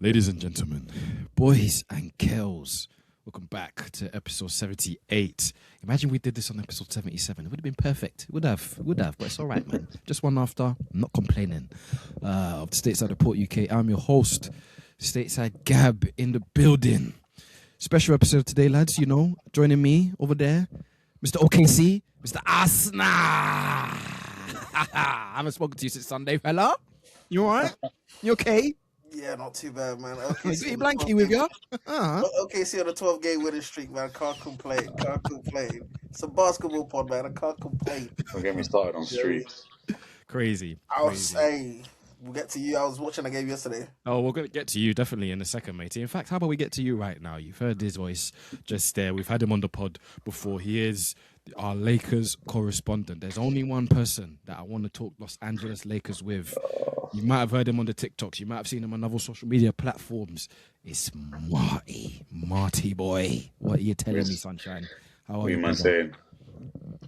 Ladies and gentlemen, boys and girls, welcome back to episode 78. Imagine we did this on episode 77. It would have been perfect. It would have, but it's all right, man. Just one after. I'm not complaining. Of the Stateside Report UK, I'm your host, Stateside Gab in the building. Special episode today, lads. You know, joining me over there, Mr. OKC, Mr. Asna. I haven't spoken to you since Sunday, fella. You all right? You okay? Yeah, not too bad, man. Okay, got your blankie with you? Okay, see on the 12-game winning streak, man. Can't complain. It's a basketball pod, man. I can't complain. Don't get me started on streaks. Crazy. I'll say, we'll get to you. I was watching the game yesterday. Oh, we're going to get to you definitely in a second, matey. In fact, how about we get to you right now? You've heard his voice just there. We've had him on the pod before. He is our Lakers correspondent. There's only one person that I want to talk Los Angeles Lakers with. You might have heard him on the TikToks. You might have seen him on other social media platforms. It's Marty. Marty, boy. What are you telling me, sunshine? How are you, man, saying?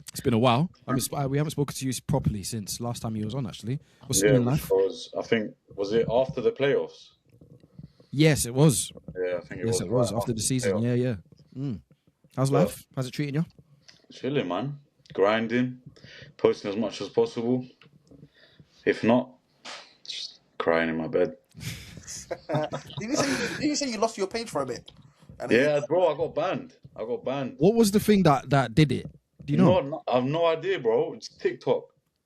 It's been a while. We haven't spoken to you properly since last time you was on, actually. What's been in life? Was it after the playoffs? Yes, it was. Yeah, I think it was. Yes, it was after the season. Yeah. How's life? How's it treating you? Chilling, man. Grinding. Posting as much as possible. If not, just crying in my bed. Did you say you lost your page for a bit? Yeah, bro, I got banned. What was the thing that did it? Do you know? No, I have no idea, bro. It's TikTok.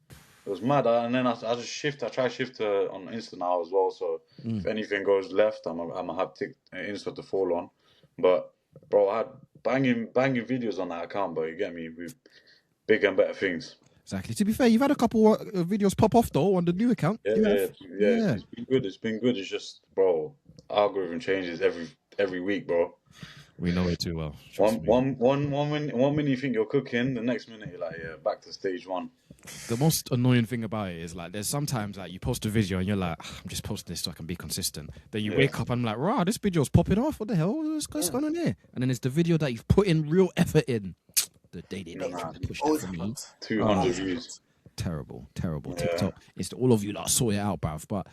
It was mad. And then I try to shift on Insta now as well. So if anything goes left, I'm going to have Insta to fall on. But, bro, I had banging videos on that account, but you get me, with bigger and better things. Exactly. To be fair, you've had a couple videos pop off, though, on the new account. Yeah. It's been good. It's just, bro, algorithm changes every week, bro. We know it too well. One minute you think you're cooking, the next minute you're like, yeah, back to stage one. The most annoying thing about it is, like, there's sometimes, like, you post a video and you're like, I'm just posting this so I can be consistent. Then you wake up and I'm like, rah, this video's popping off. What the hell? What's going on here? And then it's the video that you've put in real effort in. The day trying to push that for me. 200 views. Terrible. TikTok. It's all of you that sort it out, bruv. But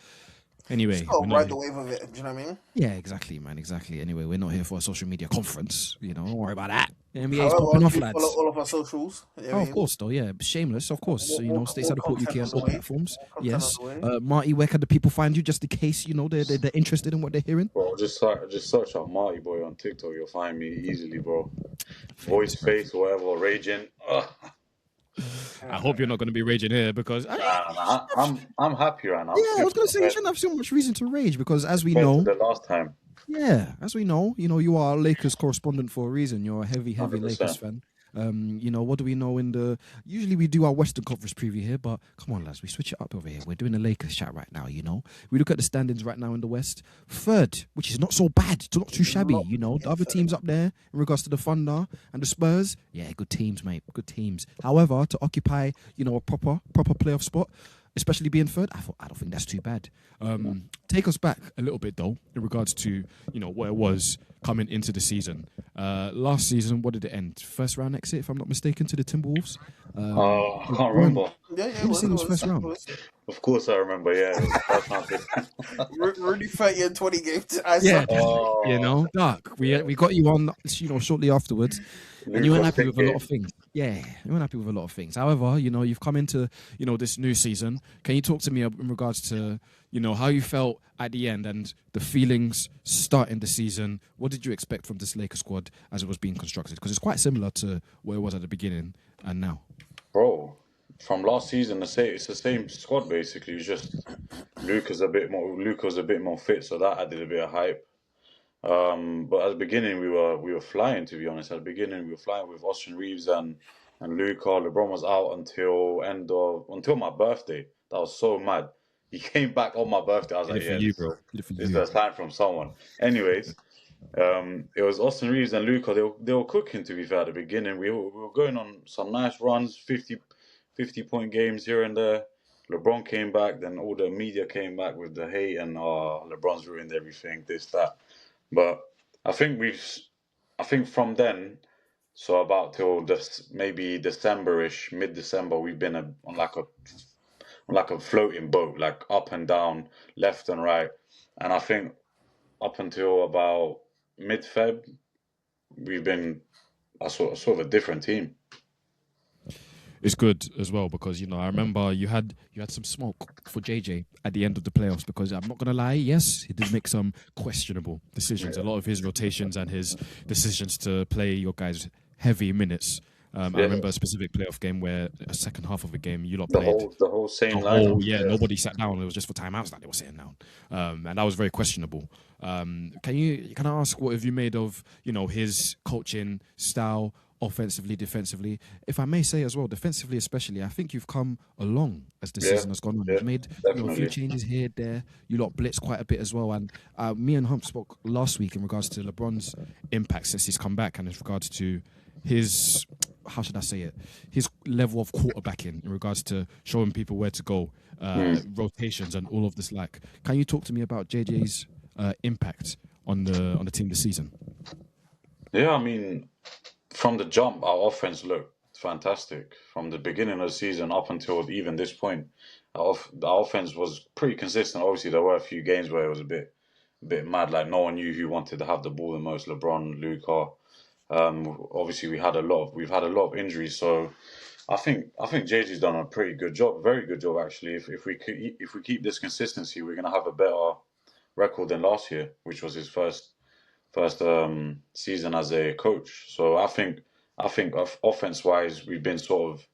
anyway. Just gotta ride the wave of it. Do you know what I mean? Yeah, exactly, man. Exactly. Anyway, we're not here for a social media conference. You know, don't worry about that. The NBA's popping off, lads. Follow all of our socials. Of course, though. Yeah, shameless, of course. So, you know, Stateside Report UK on all platforms. Yes. Marty, where can the people find you, just in case, you know, they're interested in what they're hearing? Bro, just search out Marty Boy on TikTok. You'll find me easily, bro. Voice, face, whatever, raging. I hope you're not going to be raging here because I'm happy right now. Yeah, I was going to say you shouldn't have so much reason to rage because, as we know, the last time. Yeah, as we know, you know, you are a Lakers correspondent for a reason. You're a heavy 100%. Lakers fan. You know, what do we know usually we do our Western Conference preview here, but come on, lads, we switch it up over here. We're doing the Lakers chat right now, you know. We look at the standings right now in the West. Third, which is not so bad. It's not too shabby, you know. The other teams up there, in regards to the Thunder and the Spurs, yeah, good teams, mate. Good teams. However, to occupy, you know, a proper playoff spot, especially being third, I don't think that's too bad. Take us back a little bit, though, in regards to, you know, where it was coming into the season. Last season, what did it end? First round exit, if I'm not mistaken, to the Timberwolves. I can't remember. Yeah, it was first round. Of course I remember, yeah. Rudy 30 and 20 games. You know, Dark. We got you on, you know, shortly afterwards. And you weren't happy with a lot of things. Yeah, you weren't happy with a lot of things. However, you know, you've come into, you know, this new season. Can you talk to me in regards to, you know, how you felt at the end and the feelings starting the season? What did you expect from this Lakers squad as it was being constructed? Because it's quite similar to where it was at the beginning and now. Bro, from last season, it's the same squad basically. It's just Luka was a bit more fit, so that added a bit of hype. But at the beginning, we were flying. To be honest, at the beginning, we were flying with Austin Reeves and Luka. LeBron was out until my birthday. That was so mad. He came back on my birthday. I was like, "Yeah, this is a sign from someone." Anyways, it was Austin Reeves and Luka. They were cooking. To be fair, at the beginning, we were going on some nice runs, 50-point games here and there. LeBron came back. Then all the media came back with the hate and LeBron's ruined everything. This that. But I think from then, so about till maybe December-ish, mid-December, we've been on like a floating boat, like up and down, left and right. And I think up until about mid-Feb, we've been a sort of a different team. It's good as well because I remember you had some smoke for JJ at the end of the playoffs because I'm not gonna lie, yes, he did make some questionable decisions. A lot of his rotations and his decisions to play your guys heavy minutes. I remember a specific playoff game where a second half of a game you lot played The whole same lineup. nobody sat down. It was just for timeouts that they were sitting down, and that was very questionable. Can I ask what have you made of his coaching style? Offensively, defensively, if I may say as well, defensively especially, I think you've come along as the season has gone on. You've made a few changes here, there. You lot blitz quite a bit as well. And me and Hump spoke last week in regards to LeBron's impact since he's come back, and in regards to his, how should I say it, his level of quarterbacking in regards to showing people where to go, rotations, and all of this. Like, can you talk to me about JJ's impact on the team this season? Yeah, I mean, from the jump, our offense looked fantastic. From the beginning of the season up until even this point, our offense was pretty consistent. Obviously, there were a few games where it was a bit mad. Like no one knew who wanted to have the ball the most. LeBron, Luka. Obviously, we've had a lot of injuries. So I think JJ's done a pretty good job, very good job actually. If we keep this consistency, we're gonna have a better record than last year, which was his first season as a coach. So I think offense wise we've been sort of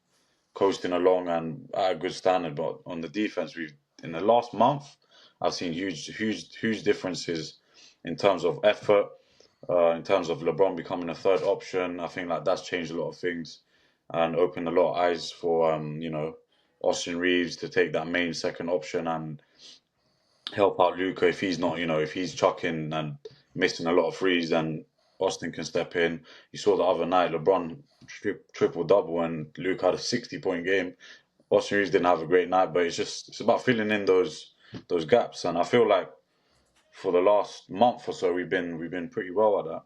coasting along and at a good standard. But on the defense, we've in the last month I've seen huge differences in terms of effort, in terms of LeBron becoming a third option. I think like that's changed a lot of things and opened a lot of eyes for Austin Reeves to take that main second option and help out Luka if he's not, if he's chucking and missing a lot of threes, then Austin can step in. You saw the other night, LeBron triple double and Luka had a 60-point game. Austin Reeves didn't have a great night, but it's about filling in those gaps. And I feel like for the last month or so, we've been pretty well at that.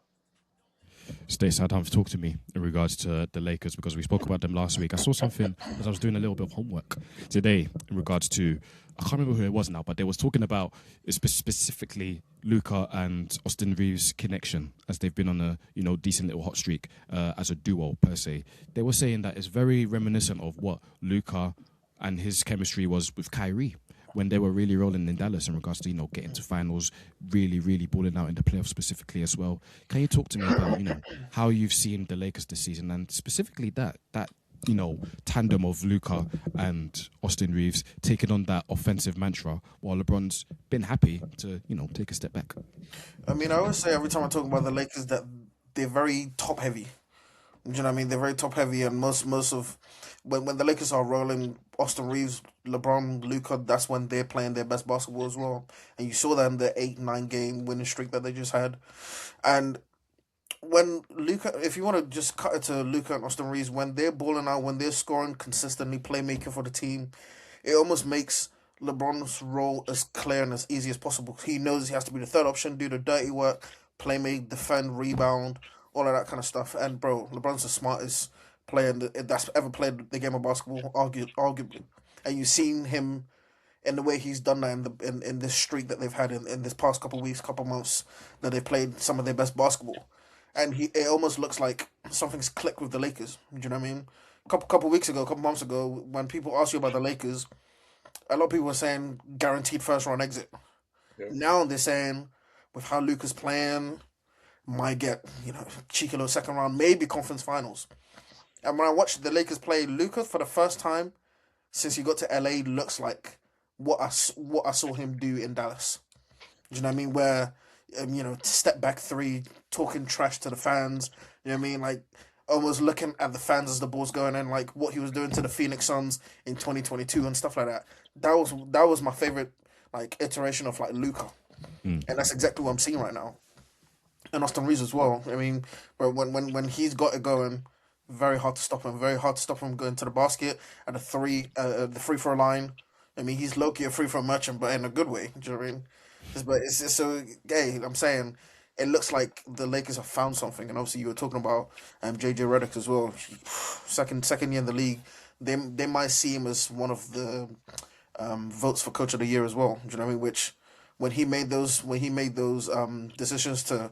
Stateside, have talk to me in regards to the Lakers because we spoke about them last week. I saw something as I was doing a little bit of homework today in regards to, I can't remember who it was now, but they was talking about specifically Luka and Austin Reeves' connection as they've been on a decent little hot streak as a duo per se. They were saying that it's very reminiscent of what Luka and his chemistry was with Kyrie when they were really rolling in Dallas in regards to getting to finals, really balling out in the playoffs specifically as well. Can you talk to me about how you've seen the Lakers this season and specifically that tandem of Luka and Austin Reeves taking on that offensive mantra while LeBron's been happy to take a step back? I mean, I always say every time I talk about the Lakers that they're very top heavy. Do you know what I mean? They're very top heavy, and most of when the Lakers are rolling, Austin Reeves, LeBron, Luka, that's when they're playing their best basketball as well. And you saw that in the 8-9 game winning streak that they just had. And when Luka, if you want to just cut it to Luka and Austin Reeves, when they're balling out, when they're scoring consistently, playmaking for the team, it almost makes LeBron's role as clear and as easy as possible. He knows he has to be the third option, do the dirty work, play make, defend, rebound, all of that kind of stuff. And bro, LeBron's the smartest player that's ever played the game of basketball, arguably. And you've seen him in the way he's done that in this streak that they've had in this past couple of weeks, couple of months, that they've played some of their best basketball. And it almost looks like something's clicked with the Lakers. Do you know what I mean? Couple months ago, when people asked you about the Lakers, a lot of people were saying guaranteed first round exit. Yeah. Now they're saying with how Luka's playing, might get cheeky little second round, maybe conference finals. And when I watched the Lakers play, Luka for the first time since he got to LA looks like what I saw him do in Dallas. Do you know what I mean? Where step back three, talking trash to the fans. You know what I mean? Like almost looking at the fans as the ball's going in, like what he was doing to the Phoenix Suns in 2022 and stuff like that. That was my favorite iteration of Luka, and that's exactly what I'm seeing right now. And Austin Reeves as well. I mean, when he's got it going, very hard to stop him. Very hard to stop him going to the basket at the free throw line. I mean, he's low-key a free throw merchant, but in a good way. Do you know what I mean? But it's just so gay. I'm saying it looks like the Lakers have found something, and obviously you were talking about JJ Redick as well. Second year in the league, they might see him as one of the votes for Coach of the Year as well. Do you know what I mean? Which when he made those decisions to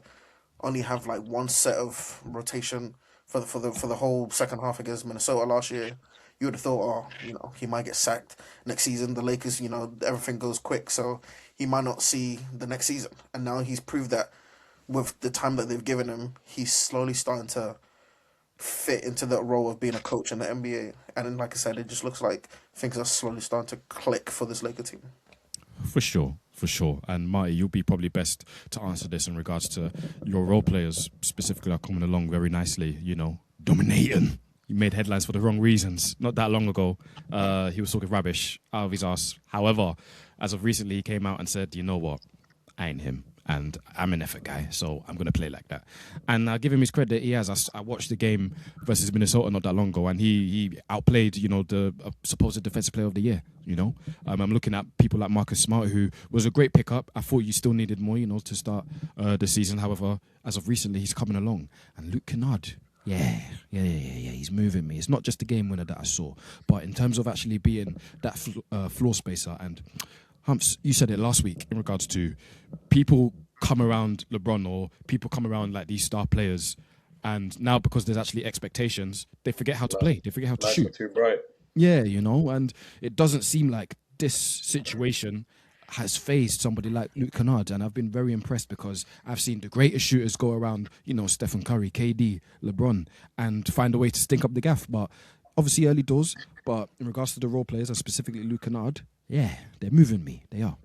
only have like one set of rotation for the whole second half against Minnesota last year, you would have thought, oh, he might get sacked next season. The Lakers, everything goes quick, so he might not see the next season. And now he's proved that with the time that they've given him, he's slowly starting to fit into that role of being a coach in the NBA. And then, like I said, it just looks like things are slowly starting to click for this Laker team. For sure. And Marty, you'll be probably best to answer this in regards to your role players specifically are coming along very nicely, dominating. He made headlines for the wrong reasons. Not that long ago, he was talking rubbish out of his ass. However, as of recently, he came out and said, you know what, I ain't him. And I'm an effort guy, so I'm going to play like that. And I give him his credit. He has. I watched the game versus Minnesota not that long ago, and he outplayed, the supposed defensive player of the year, I'm looking at people like Marcus Smart, who was a great pickup. I thought you still needed more, to start the season. However, as of recently, he's coming along. And Luke Kennard, yeah. He's moving me. It's not just the game winner that I saw, but in terms of actually being that floor spacer. And Humps, you said it last week in regards to people come around LeBron or people come around like these star players, and now because there's actually expectations, they forget how to play. They forget how to shoot. Too bright. Yeah, and it doesn't seem like this situation has phased somebody like Luke Kennard, and I've been very impressed because I've seen the greatest shooters go around, Stephen Curry, KD, LeBron, and find a way to stink up the gaff. But obviously early doors. But in regards to the role players, and specifically Luke Kennard, yeah, they're moving me. They are.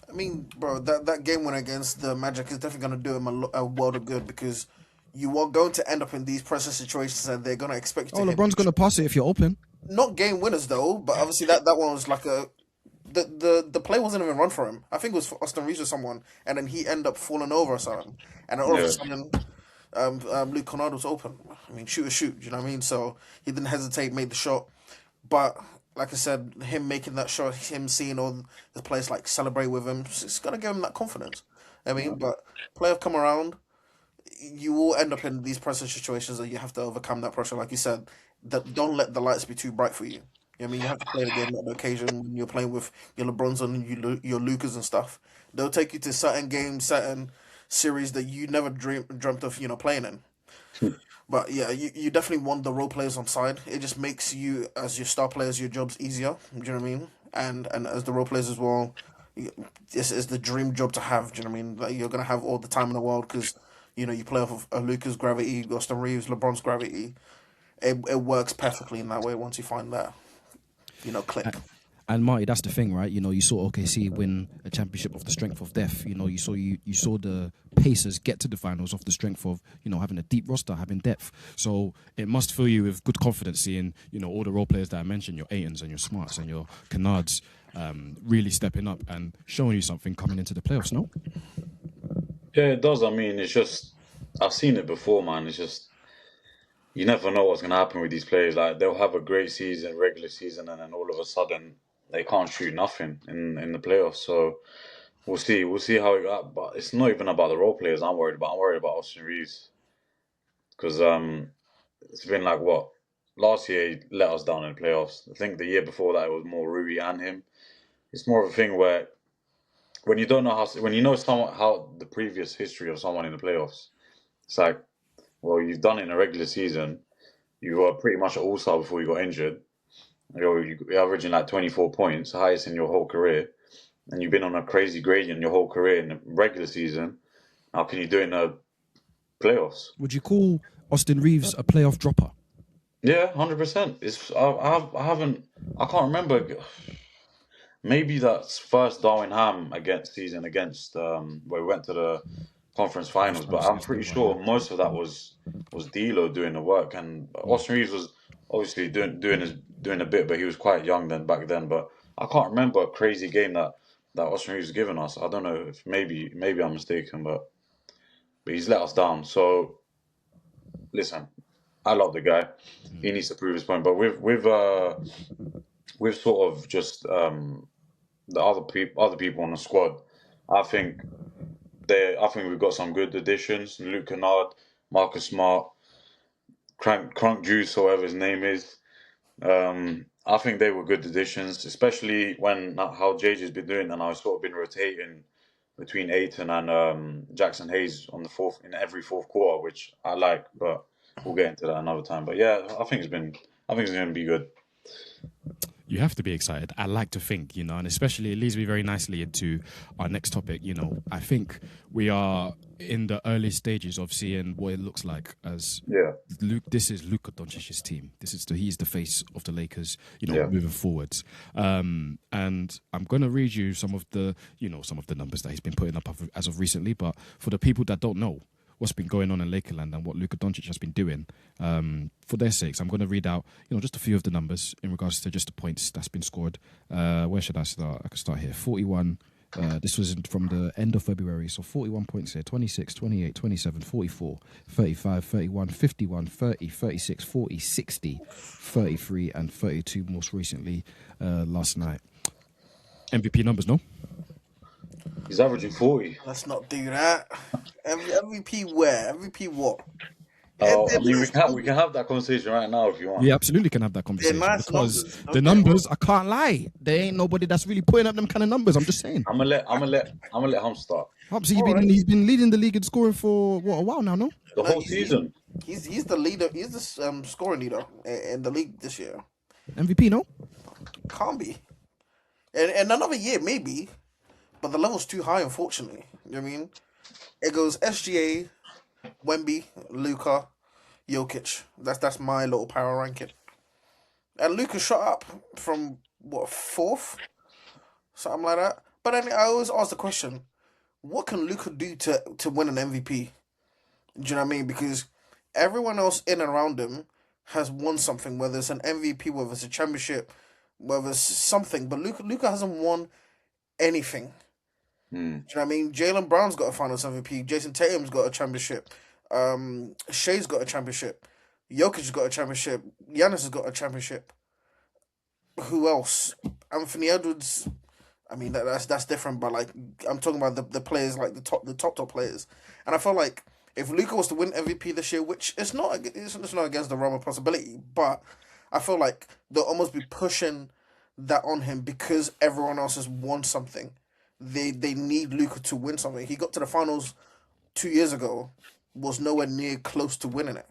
I mean, bro, that game win against the Magic is definitely going to do him a world of good because you are going to end up in these pressure situations and they're going to expect you to LeBron's going to pass it if you're open. Not game winners, though, but obviously that one was like the play wasn't even run for him. I think it was for Austin Reeves or someone, and then he ended up falling over or something. And then all of a sudden, Luke Kennard was open. I mean, shoot or shoot, you know what I mean? So he didn't hesitate, made the shot. But like I said, him making that shot, him seeing all the players like celebrate with him, it's gonna give him that confidence. I mean, but players come around, you will end up in these pressure situations that you have to overcome that pressure. Like you said, that don't let the lights be too bright for you. I mean, you have to play the game on the occasion when you're playing with your LeBrons and your Lucas and stuff. They'll take you to certain games, certain series that you never dreamt of, playing in. But yeah, you definitely want the role players on side. It just makes you, as your star players, your jobs easier. Do you know what I mean? And as the role players as well, this is the dream job to have. Do you know what I mean? Like, you're gonna have all the time in the world because you play off of Luka's gravity, Austin Reeves, LeBron's gravity. It works perfectly in that way once you find that click. And Marty, that's the thing, right? You saw OKC win a championship off the strength of depth. You saw the Pacers get to the finals off the strength of having a deep roster, having depth. So it must fill you with good confidence seeing all the role players that I mentioned, your Aytons and your Smarts and your Kennards, really stepping up and showing you something coming into the playoffs. No? Yeah, it does. I mean, it's just I've seen it before, man. It's just you never know what's gonna happen with these players. Like they'll have a great season, regular season, and then all of a sudden they can't shoot nothing in the playoffs. So we'll see. We'll see how it got. But it's not even about the role players I'm worried about. I'm worried about Austin Reeves. Because it's been like what? Last year he let us down in the playoffs. I think the year before that it was more Rui and him. It's more of a thing where when you don't know when you know how the previous history of someone in the playoffs, it's like, well, you've done it in a regular season. You were pretty much an all-star before you got injured. You're averaging like 24 points, the highest in your whole career, and you've been on a crazy gradient your whole career in the regular season. How can you do it in the playoffs? Would you call Austin Reeves a playoff dropper? Yeah, 100%. I can't remember. Maybe that's first Darwin Ham season against where we went to the conference finals, but I'm pretty sure most of that was D'Lo doing the work, and Austin Reeves was obviously doing a bit, but he was quite young back then. But I can't remember a crazy game that Austin Reeves has given us. I don't know if maybe I'm mistaken, but he's let us down. So listen, I love the guy. He needs to prove his point. But with sort of just the other people on the squad, I think we've got some good additions. Luke Kennard, Marcus Smart, Crunk Juice, or whatever his name is. I think they were good additions, especially when how JJ's been doing and I've sort of been rotating between Aiton and Jackson Hayes on the fourth in every fourth quarter, which I like, but we'll get into that another time. But yeah, I think it's going to be good. You have to be excited. I like to think, and especially it leads me very nicely into our next topic. I think we are in the early stages of seeing what it looks like as Luke. This is Luka Doncic's team. He's the face of the Lakers, moving forwards. And I'm going to read you some of the numbers that he's been putting up as of recently. But for the people that don't know what's been going on in Lakerland and what Luka Doncic has been doing, for their sakes, I'm going to read out, just a few of the numbers in regards to just the points that's been scored. Where should I start? I can start here. 41. This was from the end of February, so 41 points here. 26, 28, 27, 44, 35, 31, 51, 30, 36, 40, 60, 33, and 32 most recently last night. MVP numbers, no? He's averaging 40. Let's not do that. MVP where? MVP what? I mean, we can have that conversation right now if you want. Yeah, absolutely can have that conversation nice because numbers. the numbers, I can't lie, there ain't nobody that's really putting up them kind of numbers. I'm just saying. I'm gonna let him start. He's been leading the league in scoring for a while now, no? The whole season. He's the leader. He's the scoring leader in the league this year. MVP, no? Can't be. And another year maybe, but the level's too high. Unfortunately, you know what I mean. It goes SGA, Wemby, Luka, Jokic. That's my little power ranking. And Luka shot up from fourth, something like that. But then I always ask the question, what can Luka do to win an MVP? Do you know what I mean? Because everyone else in and around him has won something, whether it's an MVP, whether it's a championship, whether it's something. But Luka hasn't won anything. Do you know what I mean? Jaylen Brown's got a Finals MVP. Jason Tatum's got a championship. Shea's got a championship. Jokic's got a championship. Giannis has got a championship. Who else? Anthony Edwards. I mean that's different, but like I'm talking about the players, like the top players. And I feel like if Luka was to win MVP this year, which it's not against the realm of possibility, but I feel like they'll almost be pushing that on him because everyone else has won something. They need Luka to win something. He got to the finals 2 years ago, was nowhere near close to winning it.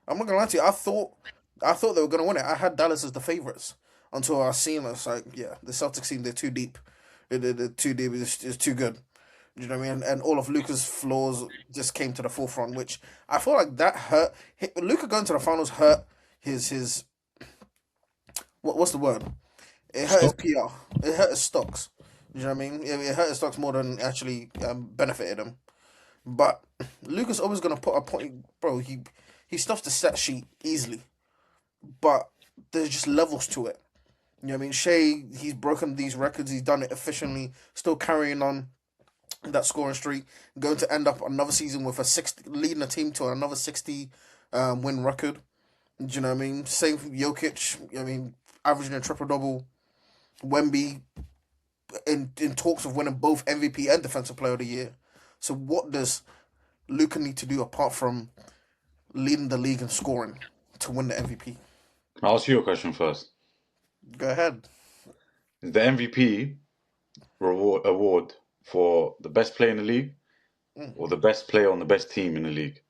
I'm not gonna lie to you. I thought they were gonna win it. I had Dallas as the favorites until I seen us like, yeah, the Celtics team, they're too deep. They're too deep. It's too good. You know what I mean? And all of Luka's flaws just came to the forefront, which I feel like that hurt. Luka going to the finals hurt his what's the word? It hurt his PR. It hurt his stocks. You know what I mean? It hurt his stocks more than actually benefited him. But Luka's always gonna put a point, bro. He stuffs the stat sheet easily, but there's just levels to it. You know what I mean? Shea, he's broken these records. He's done it efficiently. Still carrying on that scoring streak. Going to end up another season with leading a team to another 60 win record. Do you know what I mean? Same for Jokic. I mean, averaging a triple double. Wemby in talks of winning both MVP and Defensive Player of the Year. So what does Luka need to do apart from leading the league in scoring to win the MVP? I'll ask you a question first. Go ahead. Is the MVP award for the best player in the league or the best player on the best team in the league?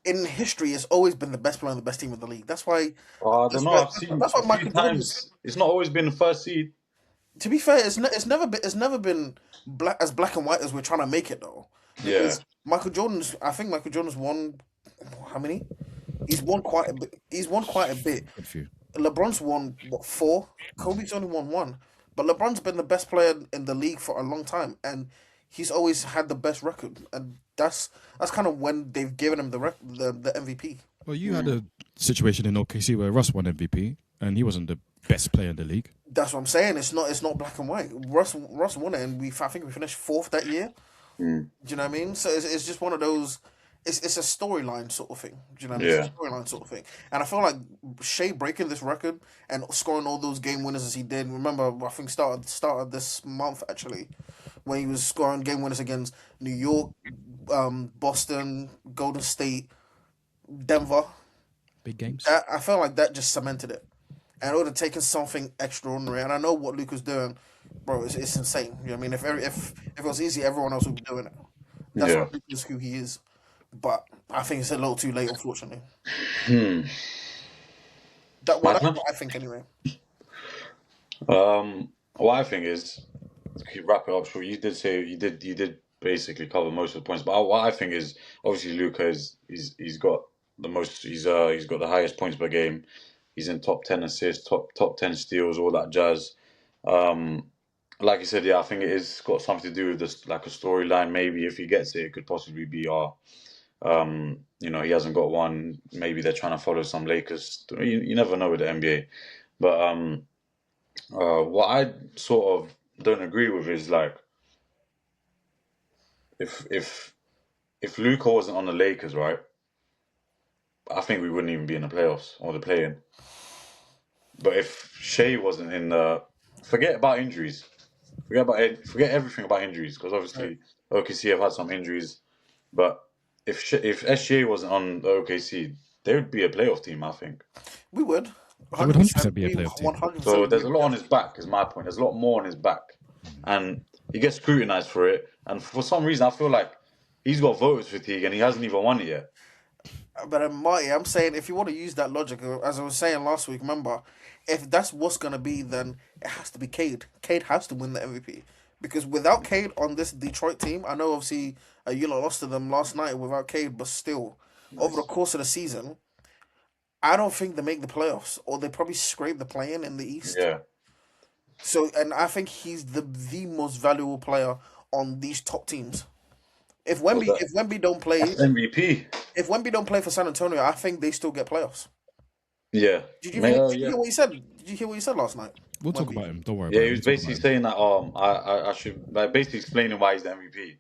In history, it's always been the best player on the best team in the league. That's why. I don't know. I've seen that's why a Michael few times. It's not always been the first seed. To be fair, it's never been black and white as we're trying to make it though. Because I think Michael Jordan's won how many? He's won quite a bit. A few. LeBron's won 4? Kobe's only won 1. But LeBron's been the best player in the league for a long time, and he's always had the best record. And that's kind of when they've given him the MVP. Well, you had a situation in OKC where Russ won MVP, and he wasn't the best player in the league. That's what I'm saying. It's not black and white. Russ won it, and I think we finished 4th that year. Do you know what I mean? So it's just one of those. It's a storyline sort of thing. Do you know what I mean? Yeah. It's a storyline sort of thing. And I feel like Shea breaking this record and scoring all those game winners as he did. Remember, I think started this month actually, when he was scoring game winners against New York, Boston, Golden State, Denver. Big games. I feel like that just cemented it. And it would have taken something extraordinary. And I know what Luka's doing. bro, it's insane. You know what I mean? If it was easy, everyone else would be doing it. That's Yeah. why Luka is who he is. But I think it's a little too late, unfortunately. Hmm. My That's turn. what I think anyway. What I think is to keep wrap it up short. You did basically cover most of the points, but what I think is obviously Luca he's got the most. He's got the highest points per game. He's in top 10 assists, top 10 steals, all that jazz. Um, like you said, yeah, I think it is got something to do with this, like a storyline. Maybe if he gets it, it could possibly be our. He hasn't got one. Maybe they're trying to follow some Lakers. You never know with the NBA, but what I sort of don't agree with is like if if Luka wasn't on the Lakers, right? I think we wouldn't even be in the playoffs or the play-in. But if Shea wasn't in the, forget about injuries, forget everything about injuries because Right. obviously OKC have had some injuries. But if SGA wasn't on the OKC, they would be a playoff team, I think. We would. They would 100% be a playoff team. 100% So there's a lot on his back, is my point. There's a lot more on his back, and he gets scrutinized for it. And for some reason, I feel like he's got voters fatigue, and he hasn't even won it yet. But Marty, I'm saying if you want to use that logic, as I was saying last week, remember, if that's what's gonna be, then it has to be Cade. Cade has to win the MVP because without Cade on this Detroit team, I know obviously you lot lost to them last night without Cade, but still, over the course of the season, I don't think they make the playoffs, or they probably scrape the play-in in the East. Yeah, So, and I think he's the most valuable player on these top teams. If well, Wemby if Wemby don't play that's MVP. if Wemby don't play for San Antonio, I think they still get playoffs. Yeah, Did you yeah, hear what he said? Did you hear what he said last night? We'll talk Wemby. about him. Don't worry yeah. about He him. was We'll talk basically about him. saying that I should like basically explaining why he's the MVP.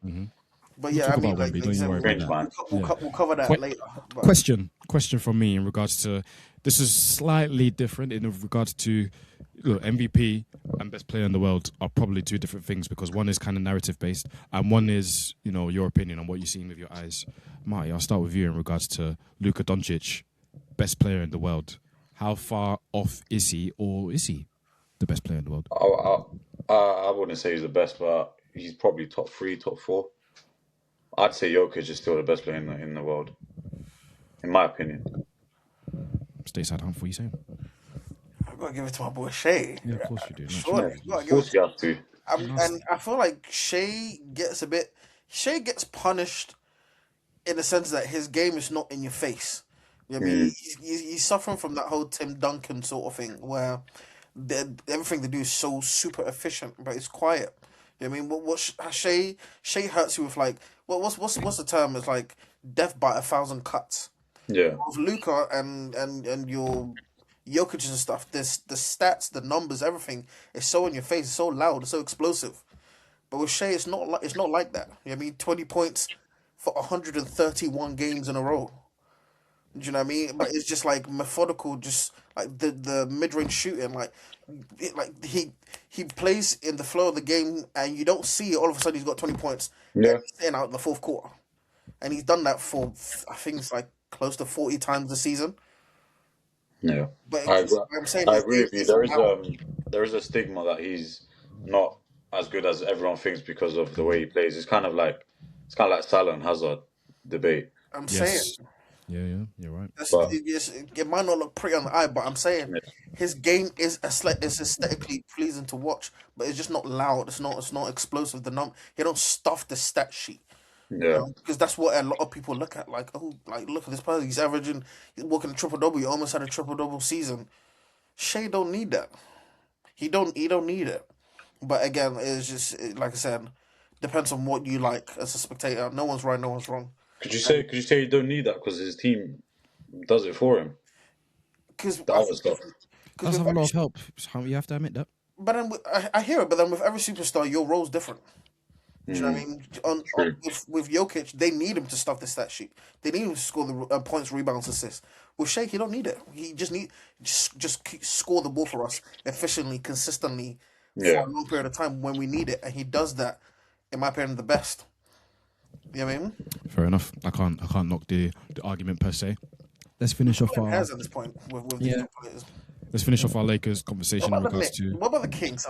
But We'll yeah, talk I mean, about like, Wemby. like Don't you you said, worry Strange about that. man. we'll cover that Que- later. But Question from me in regards to this is slightly different in regards to look, MVP and best player in the world are probably two different things because one is kind of narrative based and one is your opinion on what you're seeing with your eyes. Marty, I'll start with you in regards to Luka Doncic, best player in the world. How far off is he, or is he the best player in the world? I wouldn't say he's the best, but he's probably top 3, top 4. I'd say Jokic is still the best player in the world, in my opinion. Stateside, how for you saying? I've got to give it to my boy Shea. Yeah, of course you do. Surely, Yeah, you got to of give it course to you have to. and I feel like Shea gets punished in the sense that his game is not in your face. You know what I mean? He's suffering from that whole Tim Duncan sort of thing where everything they do is so super efficient, but it's quiet. You know what I mean? Shea hurts you with like what's the term? It's like death by 1,000 cuts. Yeah, With Luca and your Jokic and stuff, this the stats, the numbers, everything is so in your face, it's so loud, it's so explosive. But with Shea, it's not like that. You know what I mean? 20 points for 131 games in a row. Do you know what I mean? But it's just like methodical, just like the mid range shooting. Like he plays in the flow of the game, and you don't see it. All of a sudden, he's got 20 points. yeah, He's staying out in the fourth quarter, and he's done that for I think it's like close to 40 times this season. yeah. But I agree. I'm saying I his agree game with you. is loud. There is a stigma that he's not as good as everyone thinks because of the way he plays. It's kind of like Salah and Hazard debate. I'm saying Yes. Yeah, you're right. But it might not look pretty on the eye, but I'm saying yeah, his game is is aesthetically pleasing to watch, but it's just not loud. It's not explosive. He don't stuff the stat sheet. yeah, Because that's what a lot of people look at. Like, oh, like look at this person. He's walking a triple double. He almost had a triple double season. Shea don't need that. He don't need it. But again, it's just like I said, depends on what you like as a spectator. No one's right, no one's wrong. could you say you don't need that because his team does it for him? Because The other stuff. Does have a lot of help. You have to admit that. but then I hear it. But then with every superstar, your role's different. Do you know what I mean? True. With Jokic, they need him to stuff the stat sheet. They need him to score the points, rebounds, assists. With Shea, he don't need it. He just score the ball for us efficiently, consistently for Yeah. a long period of time when we need it, and he does that. In my opinion, the best. You know what I mean? Fair enough. I can't knock the argument per se. Let's finish off It our has at this point with these Yeah. top players. let's finish off our Lakers conversation in What about the regards Knicks? to What about the Kings?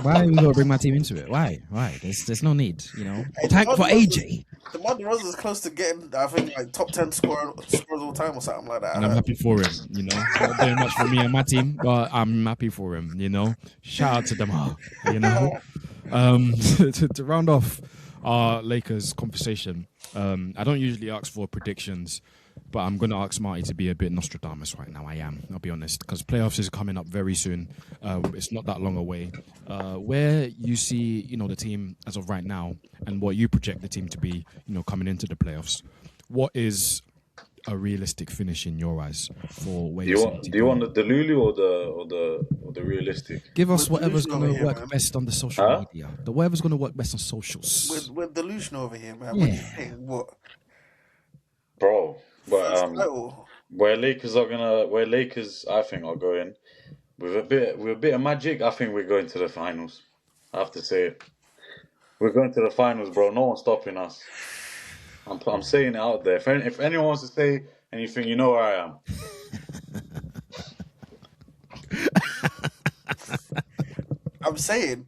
why we gotta bring my team into it. Why? There's no need. Hey, Thank for AJ, DeMar DeRozan is close to getting, I think, like top 10 scorers all time or something like that. and I'm happy for him. Not doing much for me and my team, but I'm happy for him. Shout out to them all. To round off our Lakers conversation, I don't usually ask for predictions, but I'm going to ask Marty to be a bit Nostradamus right now. I'll be honest, because playoffs is coming up very soon. It's not that long away. Where you see, the team as of right now, and what you project the team to be, coming into the playoffs, what is a realistic finish in your eyes for where Do you want the Lulu or the realistic? Give us We're whatever's delusional going over to here, work man. best on the social Huh? media. Whatever's going to work best on socials. We're delusional over here, man. Yeah. What do you think? What? Bro, but First title? where Lakers I think are going with a bit of magic, I think we're going to the finals. I have to say it. We're going to the finals, bro. No one's stopping us. I'm saying it out there. If anyone wants to say anything, you know where I am. I'm saying,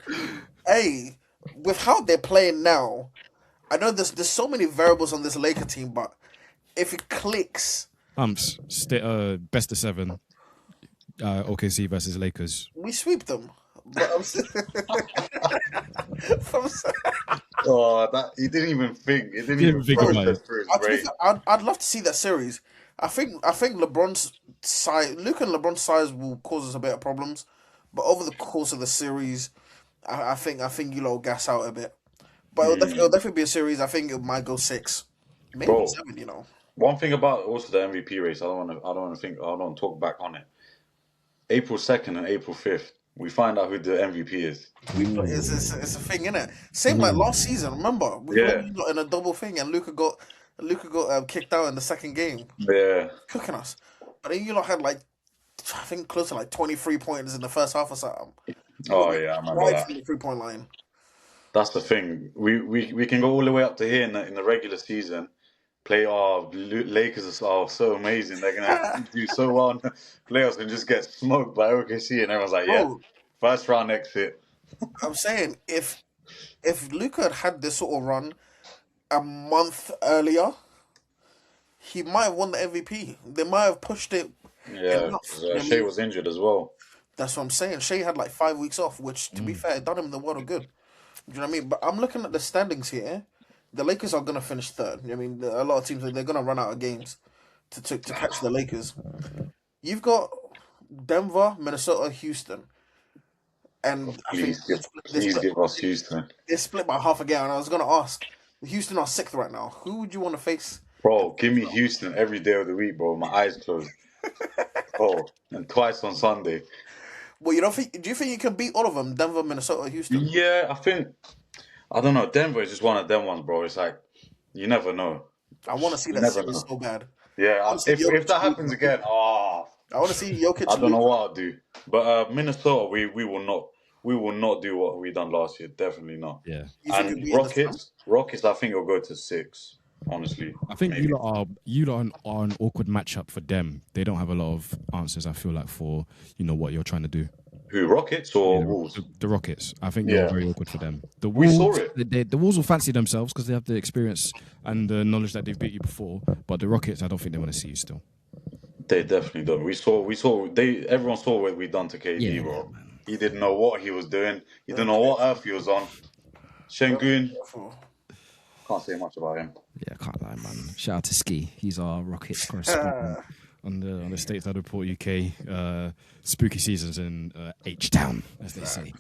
hey, with how they're playing now, I know there's so many variables on this Laker team, but if it clicks, Best of 7. OKC versus Lakers. we sweep them. But I'm saying, Oh, that he didn't even think. He didn't even think about it. I'd love to see that series. I think LeBron's size, Luke and LeBron's size will cause us a bit of problems, but over the course of the series, I think gas out a bit. But it'll definitely be a series. I think it might go 6, maybe Bro. 7. One thing about also the MVP race, I don't want to talk back on it. April 2nd and April 5th, we find out who the MVP is. It's a thing, innit? Same like last season. Remember, we played in a double thing, and Luka got kicked out in the second game. Yeah. Cooking us. But then you lot had I think close to 23 points in the first half or something. Oh yeah, I remember Right that. from the 3-point line. That's the thing. We can go all the way up to here in the regular season. Play our Lakers are so amazing. They're gonna do so well in the playoffs and just get smoked by OKC, and everyone's like, "Yeah, Bro, first round exit." I'm saying if Luka had this sort of run a month earlier, he might have won the MVP. They might have pushed it. Yeah, Shea was injured as well. That's what I'm saying. Shea had 5 weeks off, which, to be fair, done him the world of good. Do you know what I mean? But I'm looking at the standings here. The Lakers are going to finish third. I mean, a lot of teams, they're going to run out of games to catch the Lakers. You've got Denver, Minnesota, Houston. And Please give us Houston. They're split by half a game. And I was going to ask, Houston are 6th right now. Who would you want to face? Bro, give me Houston every day of the week, bro. My eyes closed. Oh, and twice on Sunday. Well, do you think you can beat all of them? Denver, Minnesota, Houston? Yeah, I don't know. Denver is just one of them ones, bro. It's like, you never know. I want to see that series so bad. Yeah, if that happens again, I want to see Jokic. I don't know what I'll do. But Minnesota, we will not do what we done last year. Definitely not. Yeah. And Rockets, I think it'll go to 6. Honestly, I think you lot are an awkward matchup for them. They don't have a lot of answers. I feel like for what you're trying to do. Who, Rockets or Wolves? The Rockets. I think you're very awkward for them. The We Wolves, saw it. The Wolves will fancy themselves because they have the experience and the knowledge that they've beat you before. But the Rockets, I don't think they want to see you still. They definitely don't. Everyone saw what we done to KD, bro. Man. He didn't know what he was doing. He didn't know what earth he was on. Shengun, can't say much about him. Yeah, I can't lie, man. Shout out to Ski. He's our Rockets correspondent on the Stateside Report UK. Spooky seasons in H-Town, as they say.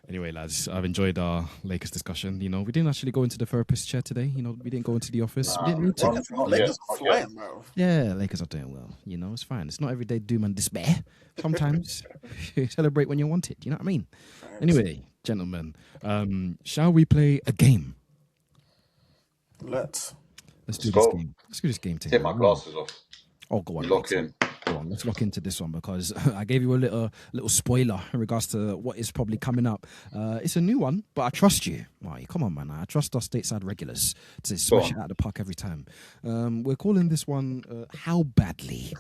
Anyway, lads, I've enjoyed our Lakers discussion. We didn't actually go into the therapist chair today. We didn't go into the office. We didn't need to. Lakers are flying, bro. Yeah, Lakers are doing well. It's fine. It's not every day doom and despair. Sometimes you celebrate when you want it. You know what I mean? Anyway, gentlemen, shall we play a game? Let's do this game. Let's do this game. Take my glasses off. Oh, go on. Lock in. Go on, let's lock into this one because I gave you a little spoiler in regards to what is probably coming up. It's a new one, but I trust you. Marty, come on, man. I trust our stateside regulars to smash it out of the park every time. We're calling this one How Badly?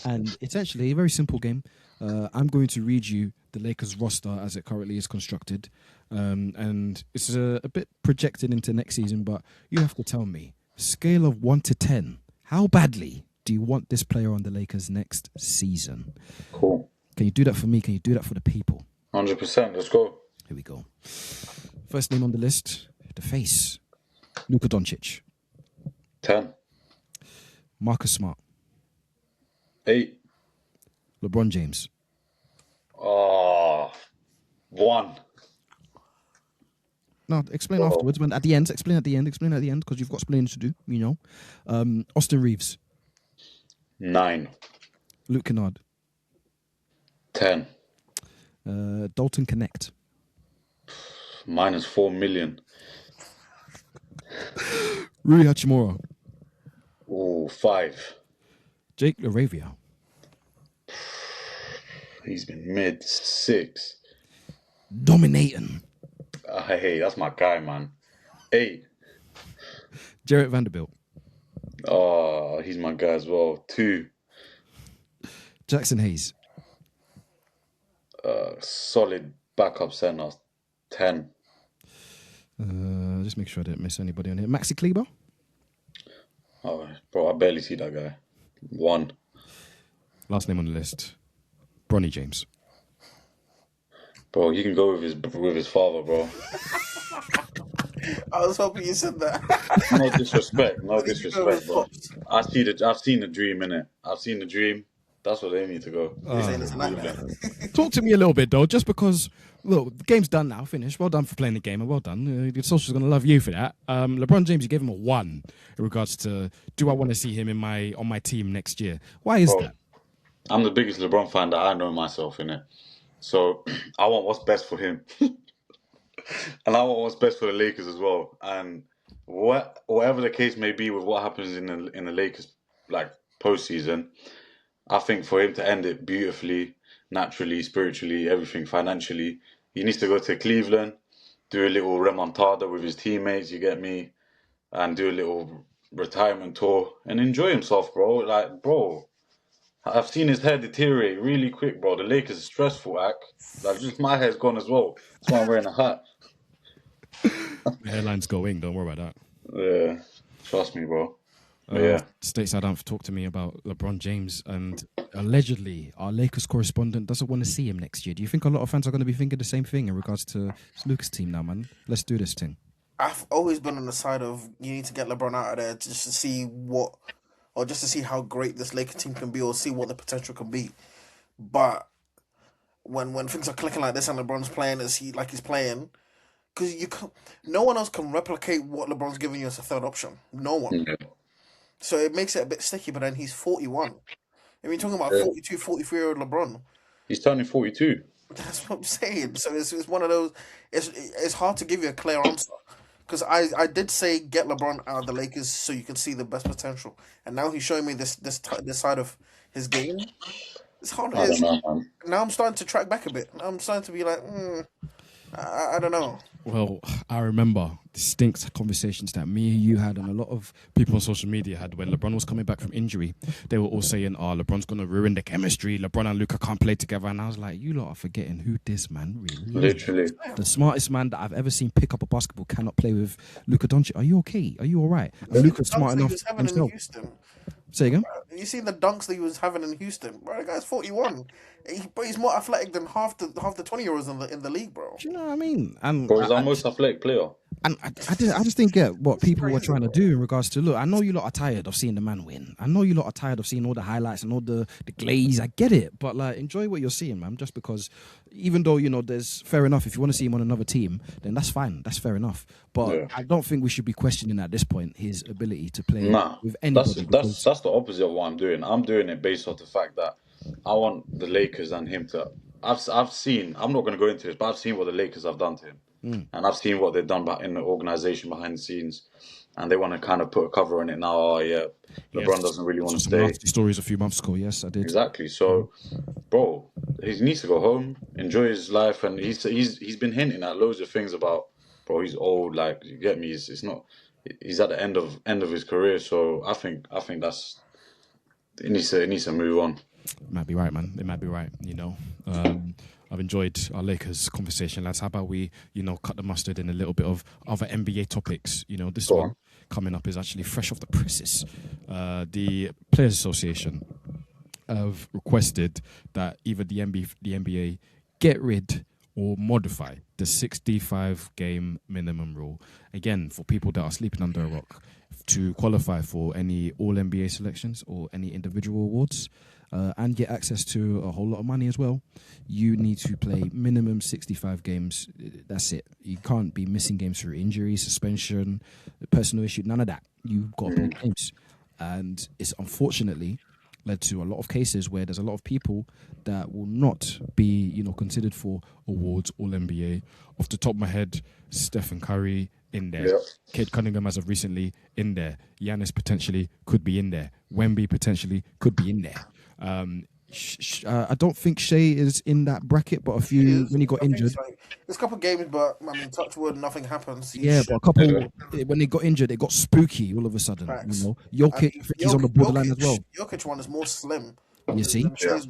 And it's actually a very simple game. I'm going to read you the Lakers roster as it currently is constructed. And it's a bit projected into next season, but you have to tell me, scale of 1 to 10, how badly do you want this player on the Lakers next season? Cool. Can you do that for me? Can you do that for the people? 100%. Let's go. Here we go. First name on the list, the face, Luka Doncic. 10. Marcus Smart. 8. LeBron James. 1. No, explain afterwards. When explain at the end, because you've got explaining to do, you know. Austin Reeves. 9. Luke Kennard. 10. Dalton Connect. Minus 4 million. Rui Hachimura. 5. Jake LaRavia. He's been mid 6. Dominating. Hey, that's my guy, man. 8. Jarrett Vanderbilt. He's my guy as well. 2. Jackson Hayes. Solid backup center. 10. Just make sure I didn't miss anybody on here. Maxi Kleber. Bro, I barely see that guy. 1. Last name on the list. Bronny James. Bro, you can go with his father, bro. I was hoping you said that. No disrespect, bro. I've seen the dream, innit? I've seen the dream. That's what they need to go. Talk to me a little bit, though, just because, look, the game's done now, finished. Well done for playing the game, and well done. The social's going to love you for that. LeBron James, you gave him a 1 in regards to, do I want to see him on my team next year? Why is that? I'm the biggest LeBron fan that I know myself, innit? So I want what's best for him. And I want what's best for the Lakers as well. And whatever the case may be with what happens in the Lakers, like, postseason, I think for him to end it beautifully, naturally, spiritually, everything, financially, he needs to go to Cleveland, do a little remontada with his teammates, you get me, and do a little retirement tour and enjoy himself, bro. Like, bro, I've seen his hair deteriorate really quick, bro. The Lakers are stressful, act. Like, just my hair's gone as well. That's why I'm wearing a hat. The hairline's going, don't worry about that. Yeah, trust me, bro. Yeah. Stateside Amp talked to me about LeBron James, and allegedly our Lakers correspondent doesn't want to see him next year. Do you think a lot of fans are going to be thinking the same thing in regards to Lucas' team now, man? Let's do this thing. I've always been on the side of you need to get LeBron out of there just to see just to see how great this Lakers team can be, or see what the potential can be. But when things are clicking like this and LeBron's playing as he's playing, because no one else can replicate what LeBron's giving you as a third option. No one. Mm-hmm. So it makes it a bit sticky, but then he's 41. I mean, talking about 42, 43-year-old LeBron. He's turning 42. That's what I'm saying. So it's one of those, it's hard to give you a clear answer. Because I did say get LeBron out of the Lakers so you can see the best potential. And now he's showing me this side of his game. It's hard. I don't know, man. Now I'm starting to track back a bit. I'm starting to be like, I don't know. Well, I remember distinct conversations that me and you had, and a lot of people on social media had, when LeBron was coming back from injury. They were all saying, LeBron's going to ruin the chemistry. LeBron and Luka can't play together. And I was like, you lot are forgetting who this man really is. Literally. The smartest man that I've ever seen pick up a basketball cannot play with Luka Doncic. Are you okay? Are you all right? And Luka's smart enough himself. Say again? You see the dunks that he was having in Houston, bro. The guy's 41. He's more athletic than half the 20-year-olds in the league, bro. Do you know what I mean? And Bro, he's our most athletic player. And I just didn't get what people were trying to do in regards to, look, I know you lot are tired of seeing the man win. I know you lot are tired of seeing all the highlights and all the glaze. I get it. But, like, enjoy what you're seeing, man. Just because, even though, there's fair enough. If you want to see him on another team, then that's fine. That's fair enough. But I don't think we should be questioning at this point his ability to play with anybody. That's the opposite of what I'm doing. I'm doing it based off the fact that I want the Lakers and him to... I've seen... I'm not going to go into this, but I've seen what the Lakers have done to him. And I've seen what they've done in the organization behind the scenes. and they want to kind of put a cover on it now. Oh yeah, LeBron Yes. doesn't really I want saw to some stay. nasty stories a few months ago. Yes, I did. Exactly. So, bro, he needs to go home, enjoy his life, and he's been hinting at loads of things about, bro, he's old. Like, you get me? It's not. He's at the end of his career. So I think that's it needs to move on. It might be right, man. It might be right. I've enjoyed our Lakers conversation, lads. How about we, cut the mustard in a little bit of other NBA topics? This Go one on. coming up is actually fresh off the presses. The Players Association have requested that either the NBA get rid or modify the 65 game minimum rule. Again, for people that are sleeping under a rock, to qualify for any All NBA selections or any individual awards, and get access to a whole lot of money as well, you need to play minimum 65 games. That's it. You can't be missing games through injury, suspension, personal issue, none of that. You've got to play games. And it's unfortunately led to a lot of cases where there's a lot of people that will not be, considered for awards, All NBA. Off the top of my head, Stephen Curry in there. Yeah. Cade Cunningham as of recently in there. Giannis potentially could be in there. Wemby potentially could be in there. I don't think Shea is in that bracket, but a few when he got injured. There's a couple of games, but I mean, touch wood, nothing happens. But a couple when they got injured, it got spooky all of a sudden. Facts. Jokic, I think he's on the borderline as well. Jokic one is more slim. You see, Yeah.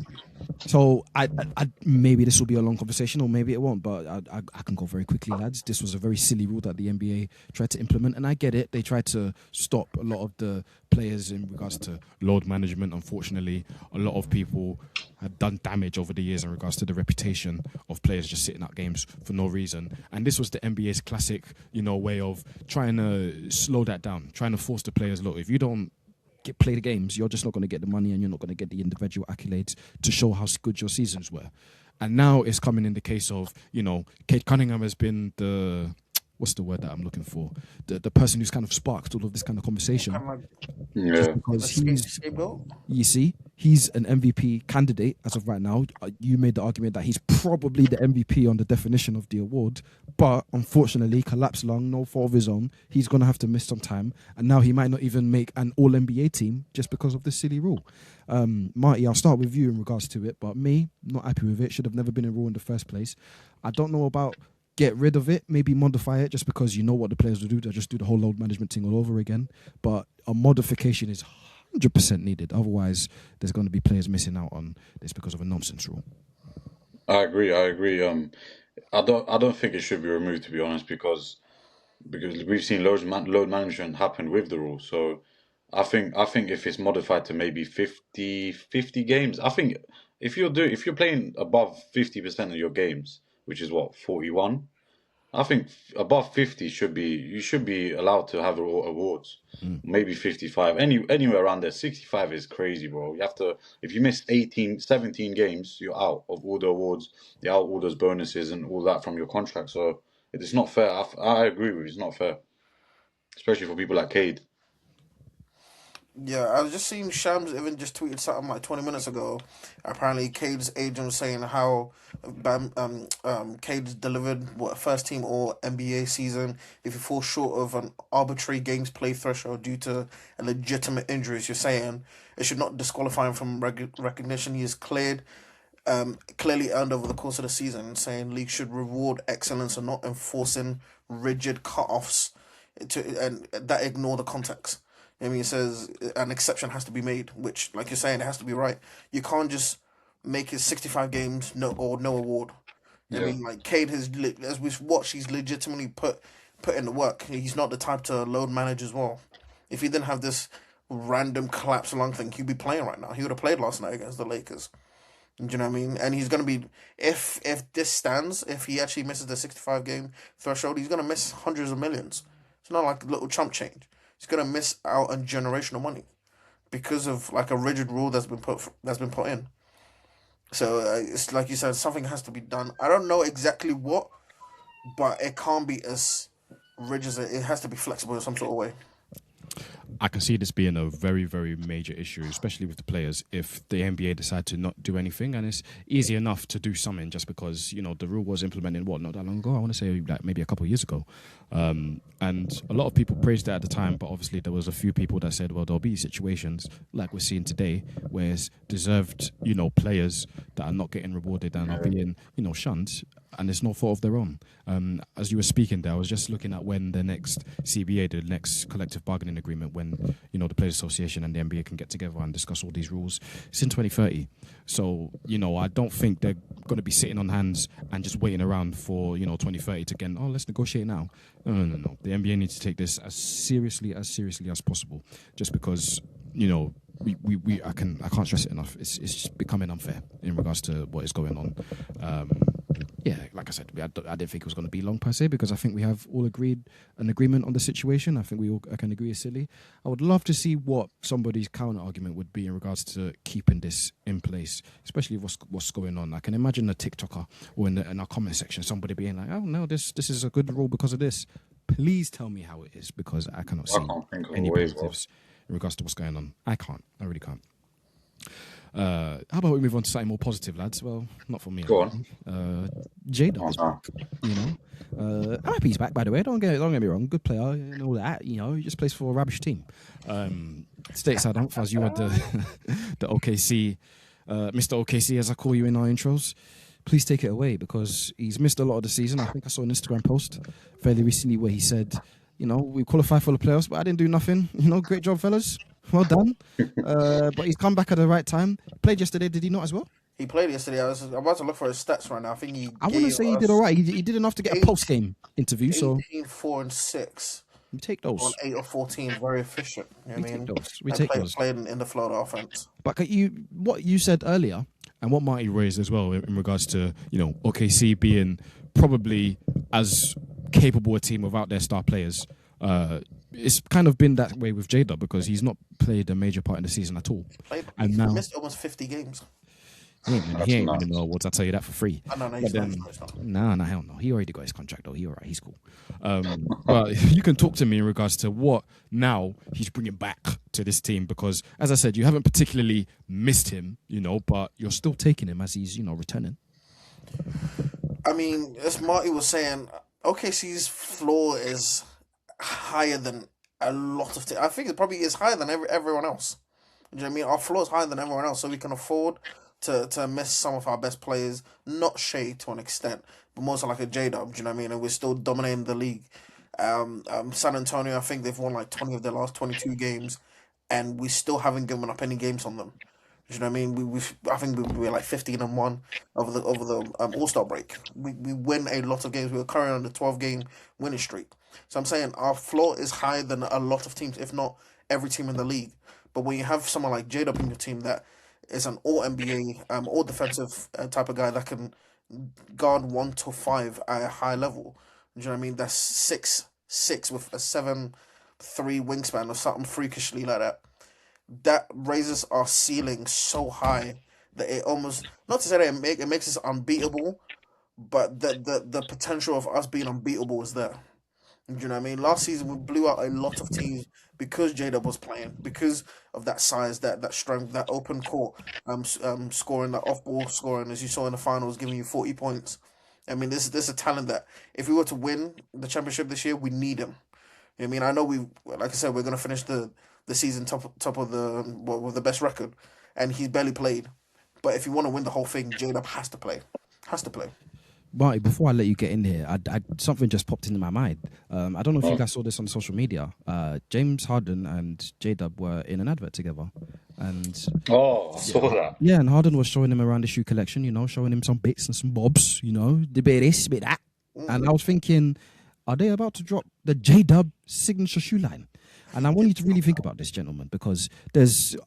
so I maybe this will be a long conversation, or maybe it won't. But I can go very quickly, lads. This was a very silly rule that the NBA tried to implement, and I get it. They tried to stop a lot of the players in regards to load management. Unfortunately, a lot of people had done damage over the years in regards to the reputation of players just sitting out games for no reason. And this was the NBA's classic, way of trying to slow that down, trying to force the players. Look, if you don't play the games, you're just not going to get the money and you're not going to get the individual accolades to show how good your seasons were. And now it's coming in the case of, Cade Cunningham has been what's the word that I'm looking for? The person who's kind of sparked all of this kind of conversation. Yeah. Because he's an MVP candidate as of right now. You made the argument that he's probably the MVP on the definition of the award, but unfortunately, collapsed lung, no fault of his own. He's going to have to miss some time, and now he might not even make an All NBA team just because of this silly rule. Marty, I'll start with you in regards to it, but me, not happy with it. Should have never been a rule in the first place. I don't know about get rid of it, maybe modify it, just because you know what the players will do. They'll just do the whole load management thing all over again. But a modification is 100% needed. Otherwise, there's going to be players missing out on this because of a nonsense rule. I agree. I don't think it should be removed, to be honest, because we've seen load management happen with the rule. So I think if it's modified to maybe 50 games, I think if you're playing above 50% of your games, which is what, 41, I think above 50 you should be allowed to have awards. Maybe 55, anywhere around there. 65 is crazy, bro. You have to, if you miss 17 games, you're out of all the awards, you're out all those bonuses and all that from your contract. So it's not fair. I agree with you, it's not fair, especially for people like Cade. Yeah, I was just seeing Shams even just tweeted something like 20 minutes ago. Apparently, Cade's agent was saying how Cade's delivered what first team or NBA season. If you fall short of an arbitrary games play threshold due to a legitimate injuries, you're saying it should not disqualify him from recognition. He is clearly earned over the course of the season, saying league should reward excellence and not enforcing rigid cut-offs and that ignore the context. I mean, it says an exception has to be made, which, like you're saying, it has to be right. You can't just make it 65 games no award. I mean, like Cade has, as we've watched, he's legitimately put in the work. He's not the type to load manage as well. If he didn't have this random collapse lung thing, he'd be playing right now. He would have played last night against the Lakers. Do you know what I mean? And he's going to be, if this stands, if he actually misses the 65 game threshold, he's going to miss hundreds of millions. It's not like a little chump change. He's gonna miss out on generational money because of like a rigid rule that's been put in. So it's like you said, something has to be done. I don't know exactly what, but it can't be as rigid as it has to be flexible in some sort of way. I can see this being a very, very major issue, especially with the players, if the NBA decide to not do anything. And it's easy enough to do something just because, the rule was implemented, not that long ago? I want to say like maybe a couple of years ago. And a lot of people praised it at the time, but obviously there was a few people that said, well, there'll be situations like we're seeing today where it's deserved, players that are not getting rewarded and are being, shunned. And it's no fault of their own. As you were speaking there, I was just looking at when the next CBA, the next collective bargaining agreement, when the Players Association and the NBA can get together and discuss all these rules. It's in 2030. So, I don't think they're going to be sitting on hands and just waiting around for, 2030 to get, let's negotiate now. No. The NBA needs to take this as seriously as possible, just because, I can't stress it enough. It's just becoming unfair in regards to what is going on. Like I said, I didn't think it was going to be long per se, because I think we have all agreed an agreement on the situation. I think we all can agree it's silly. I would love to see what somebody's counter argument would be in regards to keeping this in place, especially what's going on. I can imagine a TikToker or in our comment section somebody being like, "Oh no, this is a good rule because of this." Please tell me how it is, because I cannot see any positives in regards to what's going on. I really can't. How about we move on to something more positive, lads? Well, not for me. Go on. J-Dub is back, I'm happy he's back, by the way. Don't get me wrong. Good player and all that, He just plays for a rubbish team. Stateside Umph, as you are the OKC, Mr. OKC, as I call you in our intros. Please take it away, because he's missed a lot of the season. I think I saw an Instagram post fairly recently where he said, we qualified for the playoffs, but I didn't do nothing. Great job, fellas. Well done. But he's come back at the right time. Played yesterday, did he not as well? He played yesterday. I'm about to look for his stats right now. I think I want to say he did all right. He did enough to get a post-game interview. 18, 4 and 6. We take those. On 8 or 14, very efficient. We take those. We take those. Playing in the flow of the offense. But what you said earlier, and what Marty raised as well in regards to, OKC being probably as capable a team without their star players, it's kind of been that way with J-Dub, because he's not played a major part in the season at all. He missed almost 50 games. He ain't winning no awards, I'll tell you that for free. No, he's not. No, hell no. He already got his contract, though. He all right. He's cool. But you can talk to me in regards to what now he's bringing back to this team, because, as I said, you haven't particularly missed him, but you're still taking him as he's, returning. I mean, as Marty was saying, OKC's floor is higher than a lot of I think it probably is higher than everyone else. Do you know what I mean? Our floor is higher than everyone else, so we can afford to miss some of our best players. Not Shea to an extent, but more so like a J-Dub. Do you know what I mean? And we're still dominating the league. San Antonio, I think they've won like 20 of their last 22 games, and we still haven't given up any games on them. Do you know what I mean? I think we were like 15-1 over the All-Star break. We win a lot of games. We were currently on the 12-game winning streak. So I'm saying our floor is higher than a lot of teams, if not every team in the league. But when you have someone like J-Dub in your team that is an all-NBA, all-defensive type of guy that can guard 1 to 5 at a high level, do you know what I mean? That's 6'6" with a 7'3" wingspan or something freakishly like that. That raises our ceiling so high that it almost, not to say that it makes us unbeatable, but the potential of us being unbeatable is there. Do you know what I mean? Last season we blew out a lot of teams because J-Dub was playing, because of that size, that strength, that open court, scoring, that off-ball scoring, as you saw in the finals, giving you 40 points. I mean, this is a talent that if we were to win the championship this year, we need him. You know what I mean? I know like I said, we're gonna finish the season top of with the best record, and he's barely played. But if you want to win the whole thing, J-Dub has to play. Marty, before I let you get in here, I something just popped into my mind. I don't know if you guys saw this on social media. James Harden and J-Dub were in an advert together. And I saw that. Yeah, and Harden was showing him around the shoe collection, showing him some bits and some bobs, the bit this, bit that. And I was thinking, are they about to drop the J-Dub signature shoe line? And I want you to really think about this, gentlemen, because there's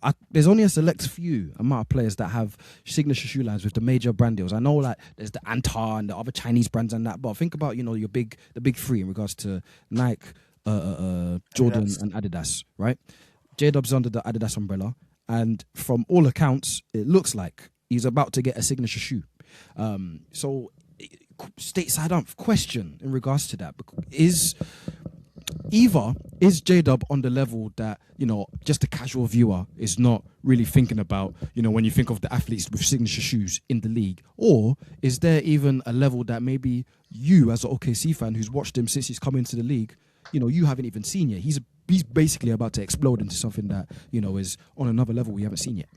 only a select few amount of players that have signature shoe lines with the major brand deals. I know, like, there's the Antar and the other Chinese brands and that, but think about, the big three in regards to Nike, Jordan, Adidas. And Adidas, right? J-Dub's under the Adidas umbrella, and from all accounts, it looks like he's about to get a signature shoe. So, stateside question in regards to that is, either is J-Dub on the level that, just a casual viewer is not really thinking about, when you think of the athletes with signature shoes in the league, or is there even a level that maybe you as an OKC fan who's watched him since he's come into the league, you haven't even seen yet. He's basically about to explode into something that, is on another level we haven't seen yet.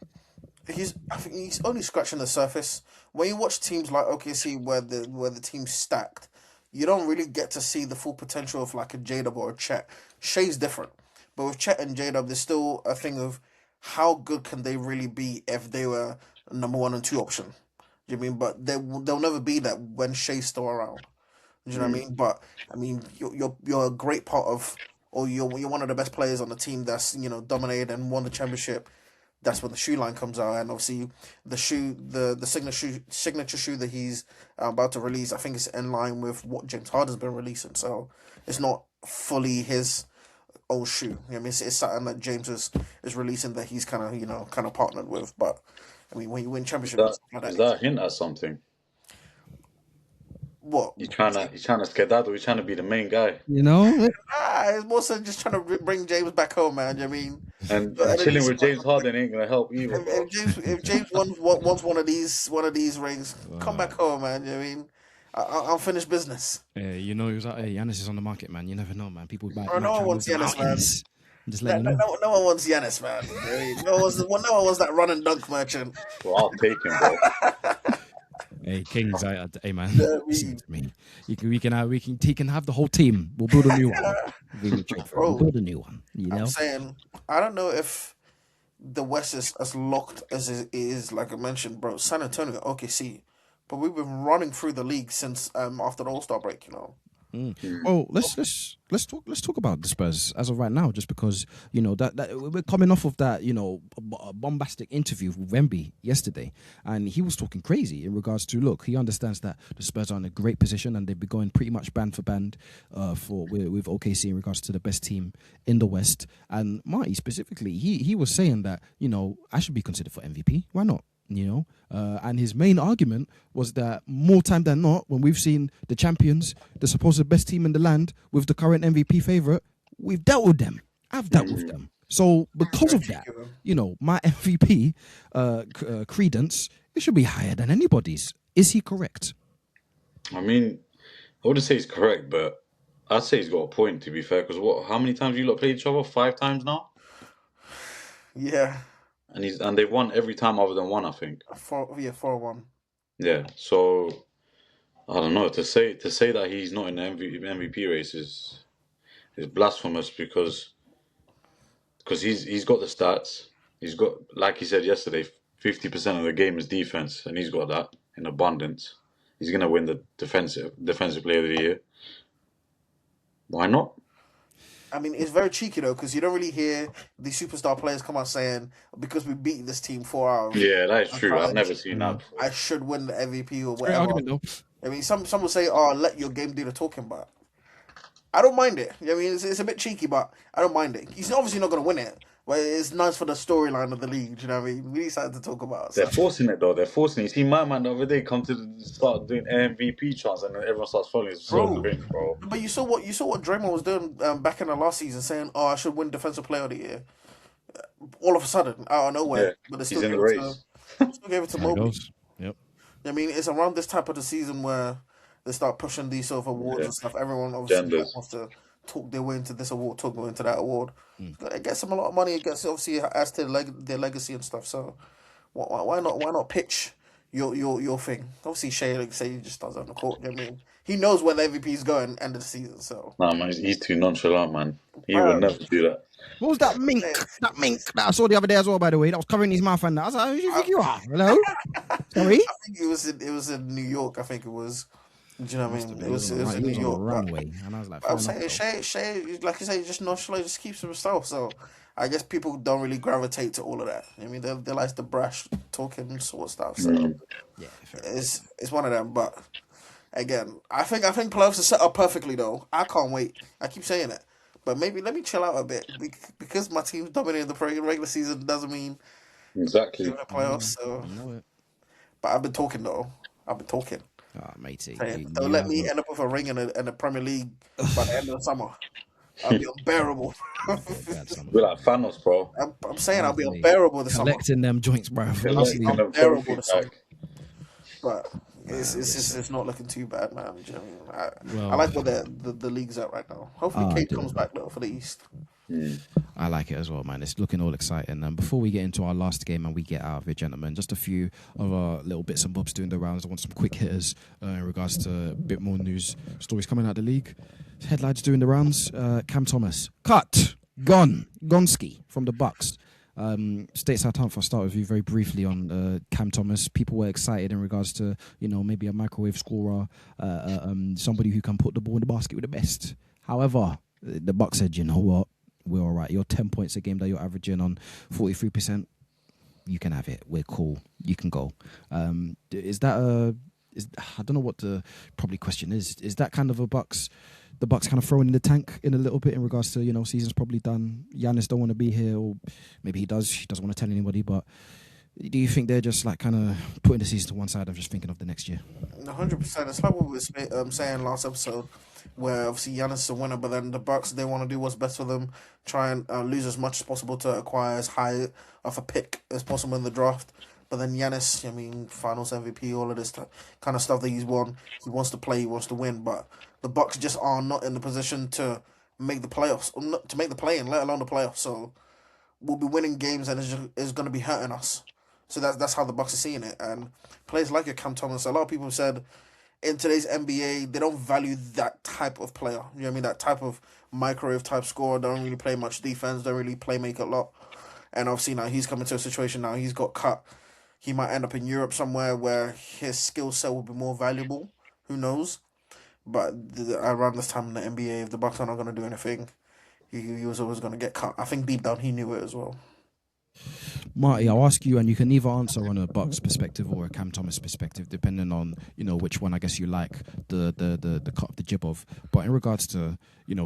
I think he's only scratching the surface. When you watch teams like OKC where the team's stacked, you don't really get to see the full potential of like a J-Dub or a Chet. Shea's different. But with Chet and J-Dub, there's still a thing of how good can they really be if they were number 1 and 2 option. Do you know what I mean? But they'll never be that when Shea's still around. Do you know what I mean? But I mean, you're a great part of, or you're one of the best players on the team that's dominated and won the championship. That's when the shoe line comes out, and obviously the signature shoe that he's about to release, I think is in line with what James Harden's been releasing. So it's not fully his old shoe. You know what I mean, it's something that James is releasing that he's kind of partnered with. But I mean, when you win championships, Is that a hint at something? What? He's trying to skedaddle. He's trying to be the main guy. It's more so just trying to bring James back home, man. You know what I mean? And chilling with James Harden ain't gonna help either. If James wants one of these rings, come back home, man. You know what I mean? I'll finish business. Yeah, he was like, hey, Giannis is on the market, man. You never know, man. People buy. No one wants Giannis, man. Just let you know. No one wants Giannis, man. No one wants that run and dunk merchant. Well, I'll take him, bro. Hey, Kings, hey man, listen to me. He can have the whole team. We'll build a new one. We'll build a new one. I'm saying, I don't know if the West is as locked as it is. Like I mentioned, bro, San Antonio, OKC, but we've been running through the league since after the All-Star break. Oh, let's talk about the Spurs as of right now, just because that we're coming off of that bombastic interview with Wemby yesterday, and he was talking crazy in regards to, look, he understands that the Spurs are in a great position and they've been going pretty much band for band with OKC in regards to the best team in the West. And Marty specifically, he was saying that I should be considered for MVP. Why not? And his main argument was that more time than not, when we've seen the champions, the supposed best team in the land, with the current MVP favorite, we've dealt with them. I've dealt with them. So because of that, my MVP credence, it should be higher than anybody's. Is he correct? I mean, I wouldn't say he's correct, but I'd say he's got a point, to be fair, because how many times you lot played each other? 5 times now? Yeah. And they've won every time other than one, I think. 4-1. Yeah, so I don't know. To say that he's not in the MVP race is blasphemous because he's got the stats. He's got, like he said yesterday, 50% of the game is defense, and he's got that in abundance. He's gonna win the defensive player of the year. Why not? I mean, it's very cheeky though, because you don't really hear the superstar players come out saying, because we beat this team 4 hours. Yeah, that is true. I've never seen that before. I should win the MVP or whatever. I mean, some will say, let your game do the talking, but I don't mind it. I mean, it's a bit cheeky, but I don't mind it. He's obviously not going to win it, but it's nice for the storyline of the league. You know what I mean? We need something to talk about. They're forcing it, though. They're forcing it. You see, my man the other day come to start doing MVP chants, and then everyone starts following his bench, bro. But you saw what Draymond was doing back in the last season, saying, I should win Defensive Player of the Year. All of a sudden, out of nowhere. But they still he's in the race. Still gave it to Mobley. Yep. I mean, it's around this type of the season where they start pushing these sort of awards and stuff. Everyone obviously wants to talk their way into this award, talk their way into that award. It gets them a lot of money. It gets, obviously, adds to their legacy and stuff. So why not pitch your thing? Obviously, Shea, like say, he just does it on the court. You know what I mean? He knows where the MVP is going end of the season. So nah, man, he's too nonchalant, man. He would never do that. What was that mink? That mink that I saw the other day as well, by the way. That was covering his mouth and that. I was like, who do you think you are? Hello? Sorry? I think it was in New York. I think it was. Do you know what I mean? It was in New York. Runway, and I was like, I'm saying Shea, like you say, just nonchalant, just keeps himself. So I guess people don't really gravitate to all of that. I mean, they like the brash talking sort of stuff. So yeah, it's one of them. But again, I think playoffs are set up perfectly though. I can't wait. I keep saying it. But maybe let me chill out a bit because my team's dominating the regular season doesn't mean exactly the playoffs. So, but I've been talking though. matey. Don't let me end up with a ring in the Premier League by the end of the summer. I'll be unbearable. Bad, son. We're like Thanos, bro. I'm saying I'll be Honestly, unbearable this summer. collecting them joints, bro. Honestly, Collecting them Unbearable trophies this summer. back. But Man, it's not looking too bad, man. Do you know what I mean? I well, like where the league's at right now. Hopefully, Cade do. comes back though for the East. I like it as well, man. It's looking all exciting. And before we get into our last game and we get out of it, gentlemen, just a few of our little bits and bobs doing the rounds. I want some quick hitters in regards to a bit more news stories coming out of the league. Headlines doing the rounds. Cam Thomas cut, gone, Gonski from the Bucks. Stateside Hunt, I'll start with you very briefly on Cam Thomas. People were excited in regards to, maybe a microwave scorer, somebody who can put the ball in the basket with the best. However, the Bucks said, you know what, we're all right. You're 10 points a game that you're averaging on 43%. You can have it. We're cool. You can go. I don't know what the probably question is. Is that kind of the Bucks kind of throwing in the tank in a little bit in regards to, season's probably done. Giannis don't want to be here, or maybe he does. He doesn't want to tell anybody. But do you think they're just like kind of putting the season to one side and just thinking of the next year? 100%. It's like what we were saying last episode, where obviously Giannis is a winner, but then the Bucks, they want to do what's best for them, try and lose as much as possible to acquire as high of a pick as possible in the draft. But then Giannis, Finals MVP, all of this kind of stuff that he's won. He wants to play, he wants to win, but the Bucks just are not in the position to make the playoffs, or not to make the play-in, let alone the playoffs. So we'll be winning games, and it's going to be hurting us. So that's how the Bucks are seeing it. And players like your Cam Thomas, a lot of people said in today's NBA, they don't value that type of player. You know what I mean? That type of microwave type scorer, don't really play much defense, don't really play make a lot. And obviously now he's coming to a situation now, he's got cut. He might end up in Europe somewhere where his skill set will be more valuable. Who knows? But around this time in the NBA, if the Bucks are not going to do anything, he was always going to get cut. I think deep down he knew it as well. Marty, I'll ask you, and you can either answer on a Bucks perspective or a Cam Thomas perspective, depending on which one I guess you like the cut of the jib of. But in regards to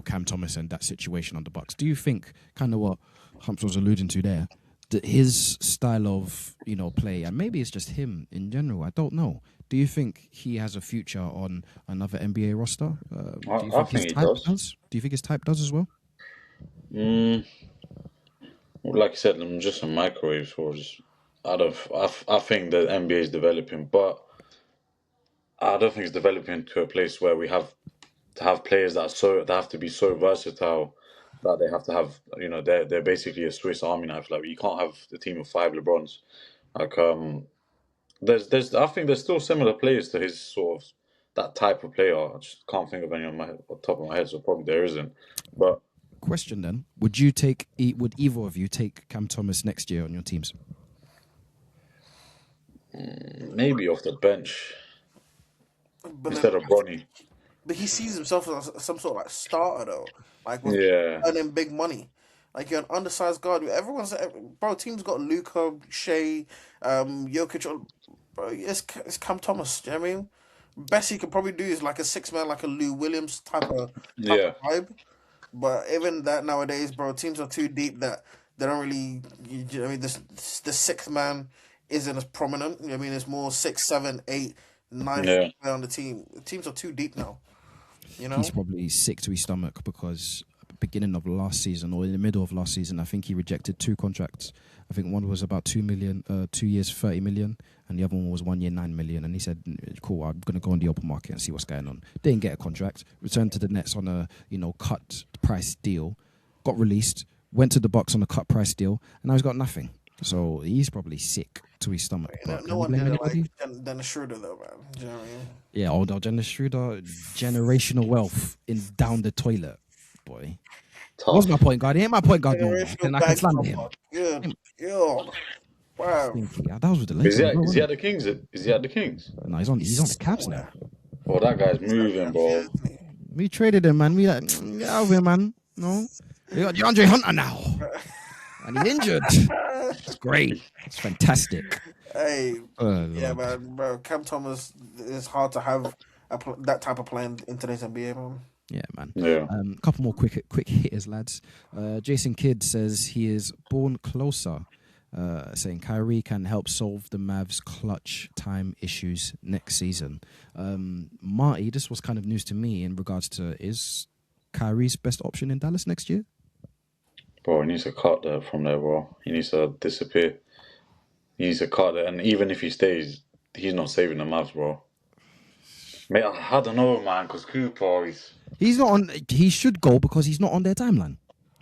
Cam Thomas and that situation on the Bucks, do you think kind of what Humps was alluding to there, that his style of play, and maybe it's just him in general, I don't know. Do you think he has a future on another NBA roster? I think he does. Do you think his type does as well? Like I said, I'm just a microwave scores. I think the NBA is developing, but I don't think it's developing to a place where we have to have players that have to be so versatile that they have to have they're basically a Swiss Army knife. Like you can't have the team of 5 LeBrons. Like I think there's still similar players to his sort of that type of player. I just can't think of any on the top of my head, so probably there isn't. But question then: would either of you take Cam Thomas next year on your teams? Maybe off the bench instead of Bronny. But he sees himself as some sort of like starter though, like with Yeah. earning big money. Like you're an undersized guard. Team's got Luka, Shea, Jokic. Bro, it's Cam Thomas. Do you know what I mean? Best he could probably do is like a 6-man, like a Lou Williams type of vibe. But even that nowadays, bro, teams are too deep that they don't really. You know what I mean, the 6th man isn't as prominent. You know what I mean, it's more 6, 7, 8, 9 on the team. The teams are too deep now. He's probably sick to his stomach because at the beginning of last season or in the middle of last season, I think he rejected 2 contracts. I think one was about 2 million, 2 years, 30 million, and the other one was 1 year, 9 million. And he said, cool, I'm going to go on the open market and see what's going on. Didn't get a contract, returned to the Nets on a, cut price deal, got released, went to the Bucks on a cut price deal, and now he's got nothing. So he's probably sick to his stomach. No one did it like Dennis Schroeder though, man. Do you know what I mean? Yeah, although Dennis Schroeder, generational wealth in down the toilet, boy. What's my point guard? He ain't my point guard no more. I can slander him. Good. Wow. Yeah, that was with the Lakers. Is he at the Kings? Is he at the Kings? No, he's on the Cavs now. Oh, that guy's moving, bro. We traded him, man. We like, get out of here, man. No, we got DeAndre Hunter now, and he's injured. It's great. It's fantastic. Hey, man, bro. Cam Thomas is hard to have that type of plan in today's NBA, man. Yeah, man. Yeah. A couple more quick hitters, lads. Jason Kidd says he is born closer, saying Kyrie can help solve the Mavs' clutch time issues next season. Marty, this was kind of news to me in regards to, is Kyrie's best option in Dallas next year? Bro, he needs to cut that from there, bro. He needs to disappear. He needs to cut it, and even if he stays, he's not saving the Mavs, bro. Mate, I don't know, man, because Cooper, He's not on. He should go because he's not on their timeline.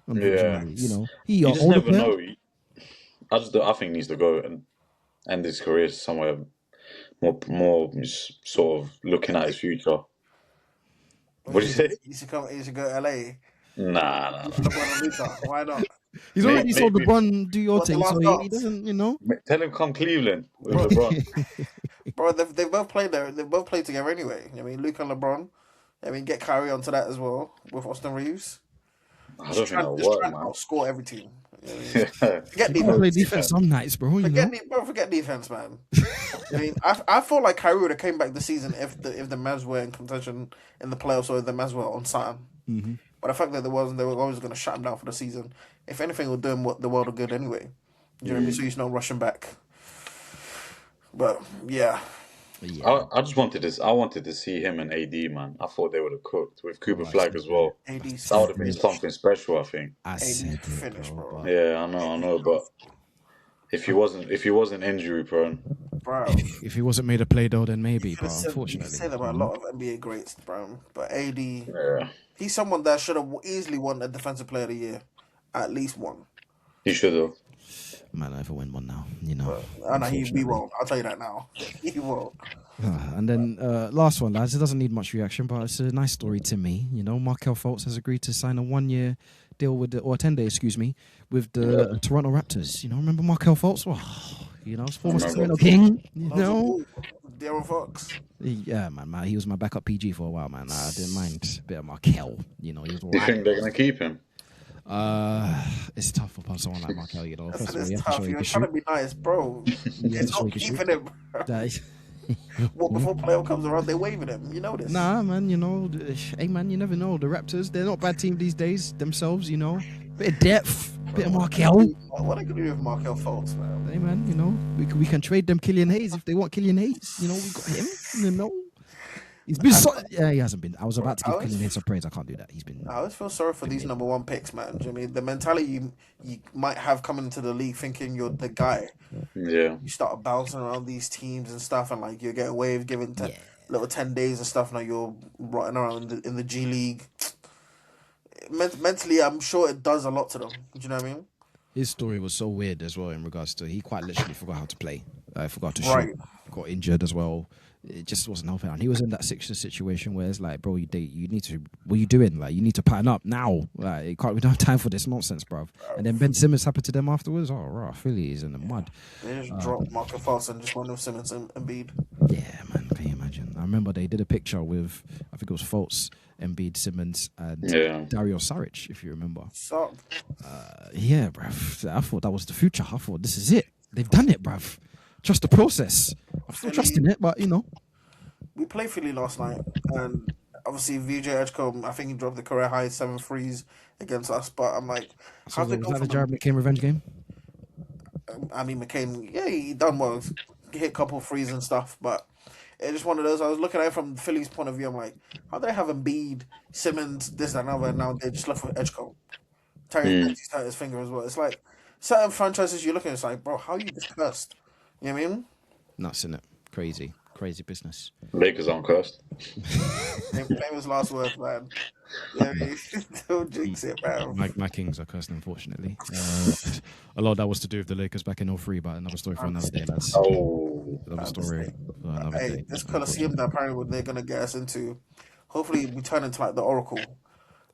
yeah, Unfortunately, you know, you just older never player. know. I think he needs to go and end his career somewhere more sort of looking at his future. What do you say? He should go to LA. Nah. LeBron and Luka. Why not? He's already saw maybe. LeBron do your What's the thing, last so he dance? doesn't, you know. Tell him come Cleveland with Bro. LeBron. Bro, they've both played there. They've both played together anyway. I mean, Luka and LeBron. I mean, get Kyrie onto that as well with Austin Reeves. I don't think that'll Just work, trying to man. outscore every team. You know what I mean? Yeah. Forget You gotta play defense. defense some nights, bro. You know. Forget defense, man. I mean, I feel like Kyrie would have came back this season if the Mavs were in contention in the playoffs or if the Mavs were on time. Mm-hmm. But the fact that they wasn't, they were always going to shut him down for the season. If anything, it would do him the world of good anyway. Do you know what I mean? So he's not rushing back. But yeah. I just wanted this. I wanted to see him and AD, man. I thought they would have cooked with Cooper Flag as well. AD's That would have been something special, I think. I AD's said it, finished, bro. bro. Yeah, I know, but if he wasn't injury prone, Bro. If he wasn't made a play though, then maybe. But You can unfortunately, say that about a lot of NBA greats, bro. But AD, yeah, he's someone that should have easily won a Defensive Player of the Year. At least one. he should have. might not ever win one now. You know. I know he won't. I'll tell you that now. He won't. And then last one, lads. It doesn't need much reaction, but it's a nice story to me. You know, Markel Fultz has agreed to sign a 1-year deal with or 10-day, with the Toronto Raptors. You know, remember Markel Fultz? Oh, you know, former Sacramento King. You know, Darren Fox. yeah, man. He was my backup PG for a while, man. I didn't mind a bit of Markel. You know, he was Do you think they're gonna keep him? It's tough for someone like Markel. You know, That's first of all, it's you have to tough. show you You're can trying to shoot. be nice, bro. You have It's to show you not can keeping shoot. him. Well, before playoff comes around, they waving him. You know this. Nah, man, you know, hey, man, you never know. The Raptors, they're not a bad team these days themselves, you know. Bit of depth, bit of Markel. What are they gonna do with Markel Fultz, man? Hey, man, you know, we can trade them Killian Hayes if they want Killian Hayes. You know, we got him, you know. He's been yeah, he hasn't been. I was about to give Killian Hayes some praise. I can't do that. He's been. I always feel sorry for these number one picks, man. Do you know what I mean? The mentality you might have coming into the league thinking you're the guy. Yeah, You start bouncing around these teams and stuff, and like you're getting waived, given little 10 days and stuff. Now you're rotting around in the G League. Mentally, I'm sure it does a lot to them. Do you know what I mean? His story was so weird as well in regards to he quite literally forgot how to play. Forgot to Right. shoot. Got injured as well. It just wasn't helping. And he was in that Sixers situation where it's like, bro, you need to. What are you doing? Like, you need to pattern up now. Like, we don't have time for this nonsense, bruv. And then Ben Simmons happened to them afterwards. Oh, raw, Philly is in the mud. They just dropped Marco Fultz and just went with Simmons and Embiid. Yeah, man. Can you imagine? I remember they did a picture with, I think it was Fultz, Embiid, Simmons, and Dario Saric, if you remember. So, Yeah, bruv. I thought that was the future. I thought this is it. They've done it, bruv. Trust the process. I'm still trusting it, but you know. we played Philly last night, and obviously VJ Edgecombe, I think he dropped the career high 7 threes against us. But I'm like, So how's it was go that the from Jared McCain revenge game? I mean, McCain, yeah, he done well. He hit a couple of threes and stuff, but it's just one of those. I was looking at it from Philly's point of view. I'm like, how do they have Embiid, Simmons, this, that, and other, and now they just left with Edgecombe? Terry Maxey's hurt his finger as well. It's like certain franchises you're looking at, it's like, bro, how are you this cursed? You know what I mean? Nuts, innit? Crazy business. Lakers aren't cursed. Famous last words, man. Yeah, don't jinx it, man. My Kings are cursed, unfortunately. A lot of that was to do with the Lakers back in 03, but another story for another day, lads. Oh, Another story for another Hey, day. this Coliseum that apparently they're gonna get us into, hopefully we turn into like the Oracle.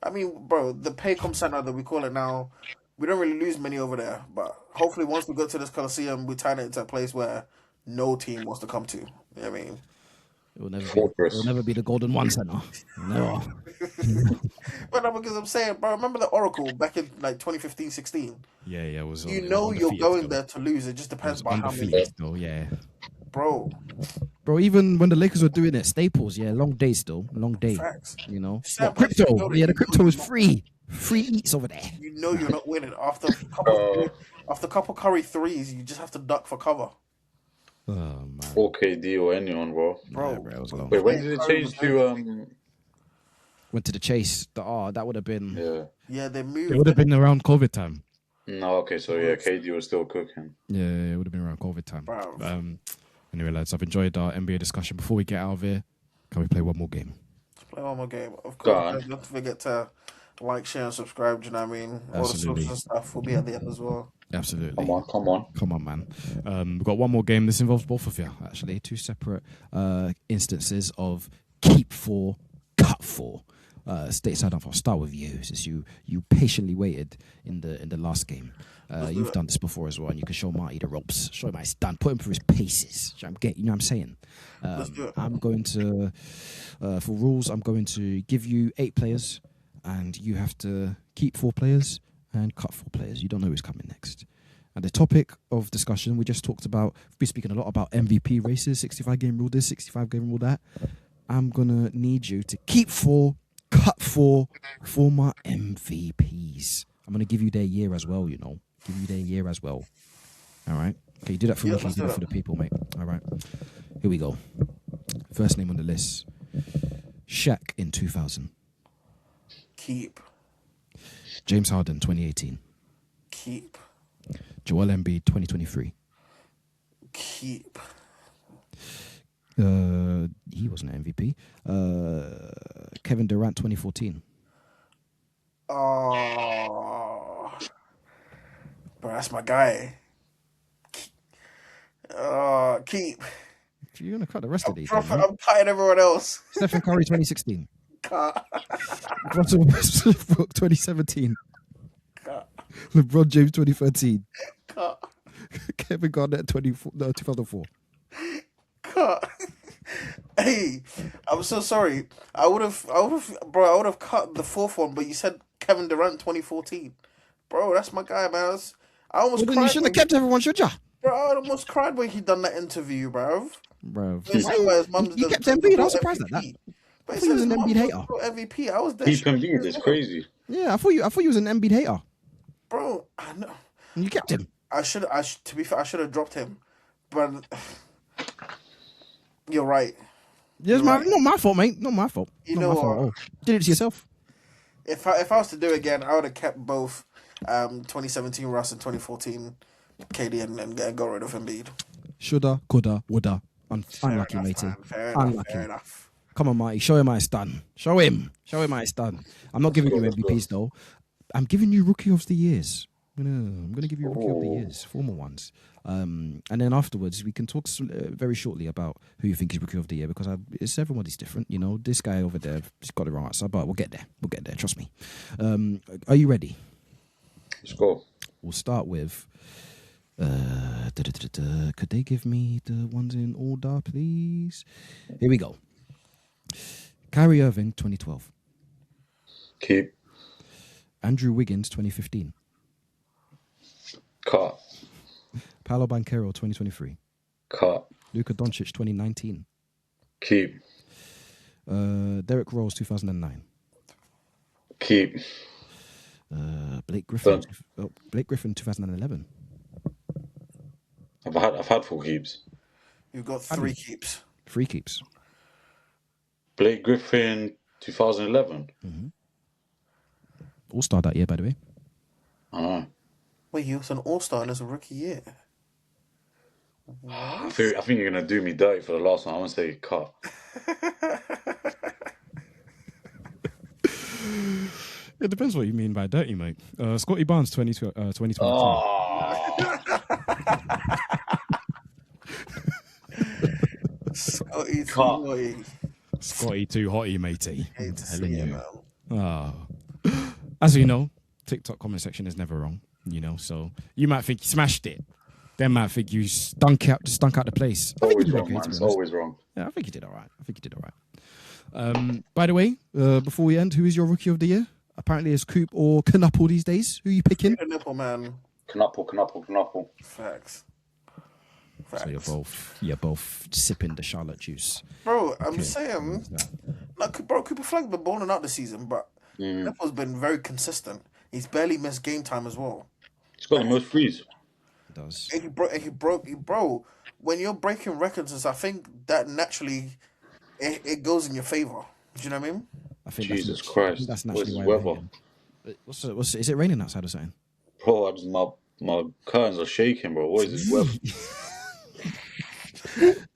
I mean, bro, the Paycom Center that we call it now, we don't really lose many over there, but hopefully once we go to this Coliseum, we turn it into a place where no team wants to come to. You know what I mean? It will never be the Golden One Center. No. But no, because I'm saying, bro, remember the Oracle back in like 2015, 16? Yeah, it was. You know you're going there to lose. It just depends by how many. Though, yeah. Bro, Even when the Lakers were doing it, Staples, long day still, long day. facts. You know, Sam, crypto, you know that the you crypto know is you're free eats over there. You know you're not winning. After a couple Curry threes, you just have to duck for cover. Oh man, or KD or anyone, bro. Bro, yeah, bro, it was long. Wait, when did it change to Went to the chase. That would have been. Yeah. Yeah, they It moved. would have been around COVID time. No, okay, so yeah, KD was still cooking. Yeah, it would have been around COVID time. Bro. Anyway, lads, I've enjoyed our NBA discussion. Before we get out of here, can we play one more game? Let's play one more game. Of Go course, on. guys, don't forget to like, share, and subscribe. Do you know what I mean? All Absolutely. the socials and stuff will be at the end as well. Absolutely. Come on. Come on, man. We've got one more game. This involves both of you, actually. Two separate instances of keep 4, cut 4. Stateside, I'll start with you, since you patiently waited in the last game. You've done this before as well, and you can show Marty the ropes. Show him how it's done. Put him through his paces. You know what I'm saying? Let's do it. I'm going to, for rules, I'm going to give you 8 players, and you have to keep 4 players and cut 4 players. You don't know who's coming next. And the topic of discussion, we just talked about, we've been speaking a lot about MVP races, 65-game rule this, 65-game rule that. I'm going to need you to keep 4, cut 4 former MVPs. I'm going to give you their year as well, Give you their year as well. All right? Okay, you do that for me, you do that for the people, mate. All right. Here we go. First name on the list. Shaq in 2000. Keep. James Harden, 2018. Keep. Joel Embiid, 2023. Keep. He wasn't an MVP. Kevin Durant, 2014. Oh, bro, that's my guy. Keep. If you're going to cut the rest of these, I'm cutting everyone else. Stephen Curry, 2016. Cut. Russell Westbrook, 2017. Cut. LeBron James, 2013. Cut. Kevin Garnett, 2004. Cut. Hey, I'm so sorry. I would have cut the 4th one, but you said Kevin Durant 2014. Bro, that's my guy, man. I almost Well, then cried. you shouldn't have kept everyone, should ya? Bro, I almost cried when he done that interview, bro. Bro, He kept Embiid. I was surprised at that. But I thought he was an Embiid hater. MVP. I was there. Keep Embiid is crazy. Yeah, I thought you was an Embiid hater. Bro, I know. And you kept him. To be fair, I should have dropped him. But you're right. Yes, not my fault, mate. Not my fault. You Not know my fault what? at all. Did it to yourself. If I was to do it again, I would have kept both 2017 Russ and 2014 KD and got rid of Embiid. Shoulda, coulda, woulda. Unlucky, matey. Unlucky. Fair enough. Come on, Marty. Show him how it's done. Show him how it's done. I'm not giving you MVPs, though. I'm giving you Rookie of the Years. I'm going to give you Rookie of the Years. Former ones. And then afterwards, we can talk very shortly about who you think is Rookie of the Year, because it's everybody's different. This guy over there, he's got the wrong answer, but we'll get there. Trust me. Are you ready? Let's go. We'll start with... Could they give me the ones in order, please? Here we go. Kyrie Irving, 2012. Keep. Andrew Wiggins, 2015. Cut. Paolo Banchero, 2023. Cut. Luka Doncic, 2019. Keep. Derrick Rose, 2009. Keep. Blake Griffin, 2011. I've had 4 keeps. You've got 3 keeps. 3 keeps. Blake Griffin, 2011. All-star that year, by the way. I know. Wait, he was an all-star in his rookie year. I think you're gonna do me dirty for the last one. I want to say cut. It depends what you mean by dirty, mate. Scotty Barnes, 2022. Oh. Scotty, Cut. Scotty too hotty, matey. I'm hate to telling see it, you. man. As you know, TikTok comment section is never wrong. So you might think you smashed it. They might think you stunk out the place. I think Always you did wrong, okay, man. to be It's honest. always wrong. Yeah, I think you did all right. By the way, before we end, who is your Rookie of the Year? Apparently it's Coop or Knuckle these days. Who are you picking? The nipple, man. Knuckle. Facts. So you're both sipping the Charlotte juice. Bro, I'm saying, Cooper Flank's been balling out this season, but Nipple's been very consistent. He's barely missed game time as well. He's got the most threes. It does. And he broke. When you're breaking records, I think that naturally it goes in your favor. Do you know what I mean? I think Jesus I think Christ. that's What's naturally this why we're weather? here. Is it raining outside or something? Bro, my curtains are shaking, bro. What is this weather?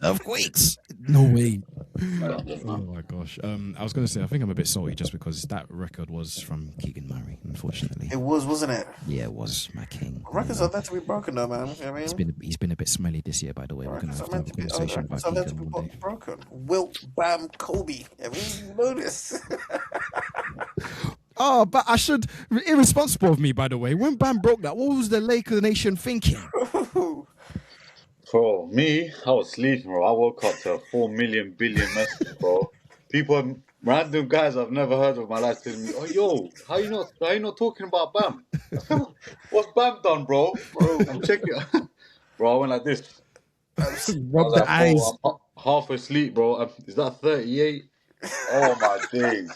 Earthquakes? No way. Oh Man, my gosh. I was gonna say I think I'm a bit salty just because that record was from Keegan Murray, unfortunately. It was, wasn't it? Yeah, it was my king. Records are meant to be broken, though, man. You know what I mean, He's been a bit smelly this year, by the way. We're gonna records have are to have meant a to be. conversation about Records are meant to Keegan be one day. broken. Wilt, Bam, Kobe. I mean, you know this. Oh, but I should irresponsible of me, by the way. When Bam broke that, what was the Laker Nation thinking? bro, me, I was sleeping, bro. I woke up to 4 million billion messages, bro. People, random guys I've never heard of in my life telling me, "Oh, yo, how you not talking about Bam? What's Bam done, bro? Bro, I'm checking." Bro, I went like this. I Rub was the like, bro, eyes. I'm half asleep, bro. Is that 38? Oh my days.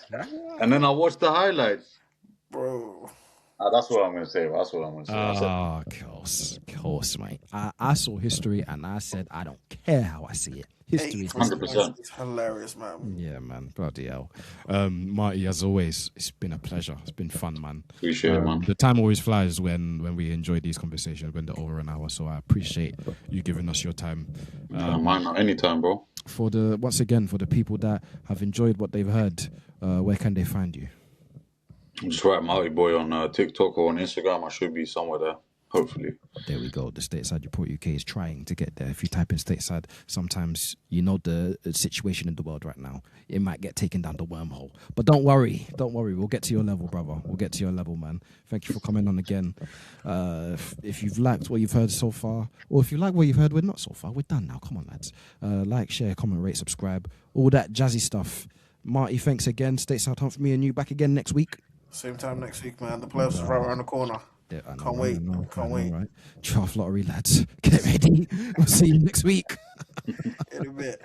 And then I watched the highlights. bro. That's what I'm gonna say. That's what I'm gonna say. I said, Oh, course, mate. I saw history and I said I don't care how I see it. History is history. 100%. It's hilarious, man. Yeah, man. Bloody hell. Marty, as always, it's been a pleasure. It's been fun, man. Appreciate it, man. The time always flies when we enjoy these conversations when they're over an hour. So I appreciate you giving us your time. Mine not anytime, bro. Once again, for the people that have enjoyed what they've heard, where can they find you? Just write Marty Boy on TikTok or on Instagram. I should be somewhere there, hopefully. There we go. The Stateside Report UK is trying to get there. If you type in Stateside, sometimes you know the situation in the world right now. It might get taken down the wormhole. But don't worry. We'll get to your level, brother. We'll get to your level, man. Thank you for coming on again. If you've liked what you've heard so far, or if you like what you've heard, we're not so far. We're done now. Come on, lads. Like, share, comment, rate, subscribe. All that jazzy stuff. Marty, thanks again. Stateside time for me and you back again next week. Same time next week, man. The playoffs is right around the corner. Yeah, I know, Can't wait. Can't wait. Right? Draft lottery, lads. Get ready. We'll see you next week. In a bit.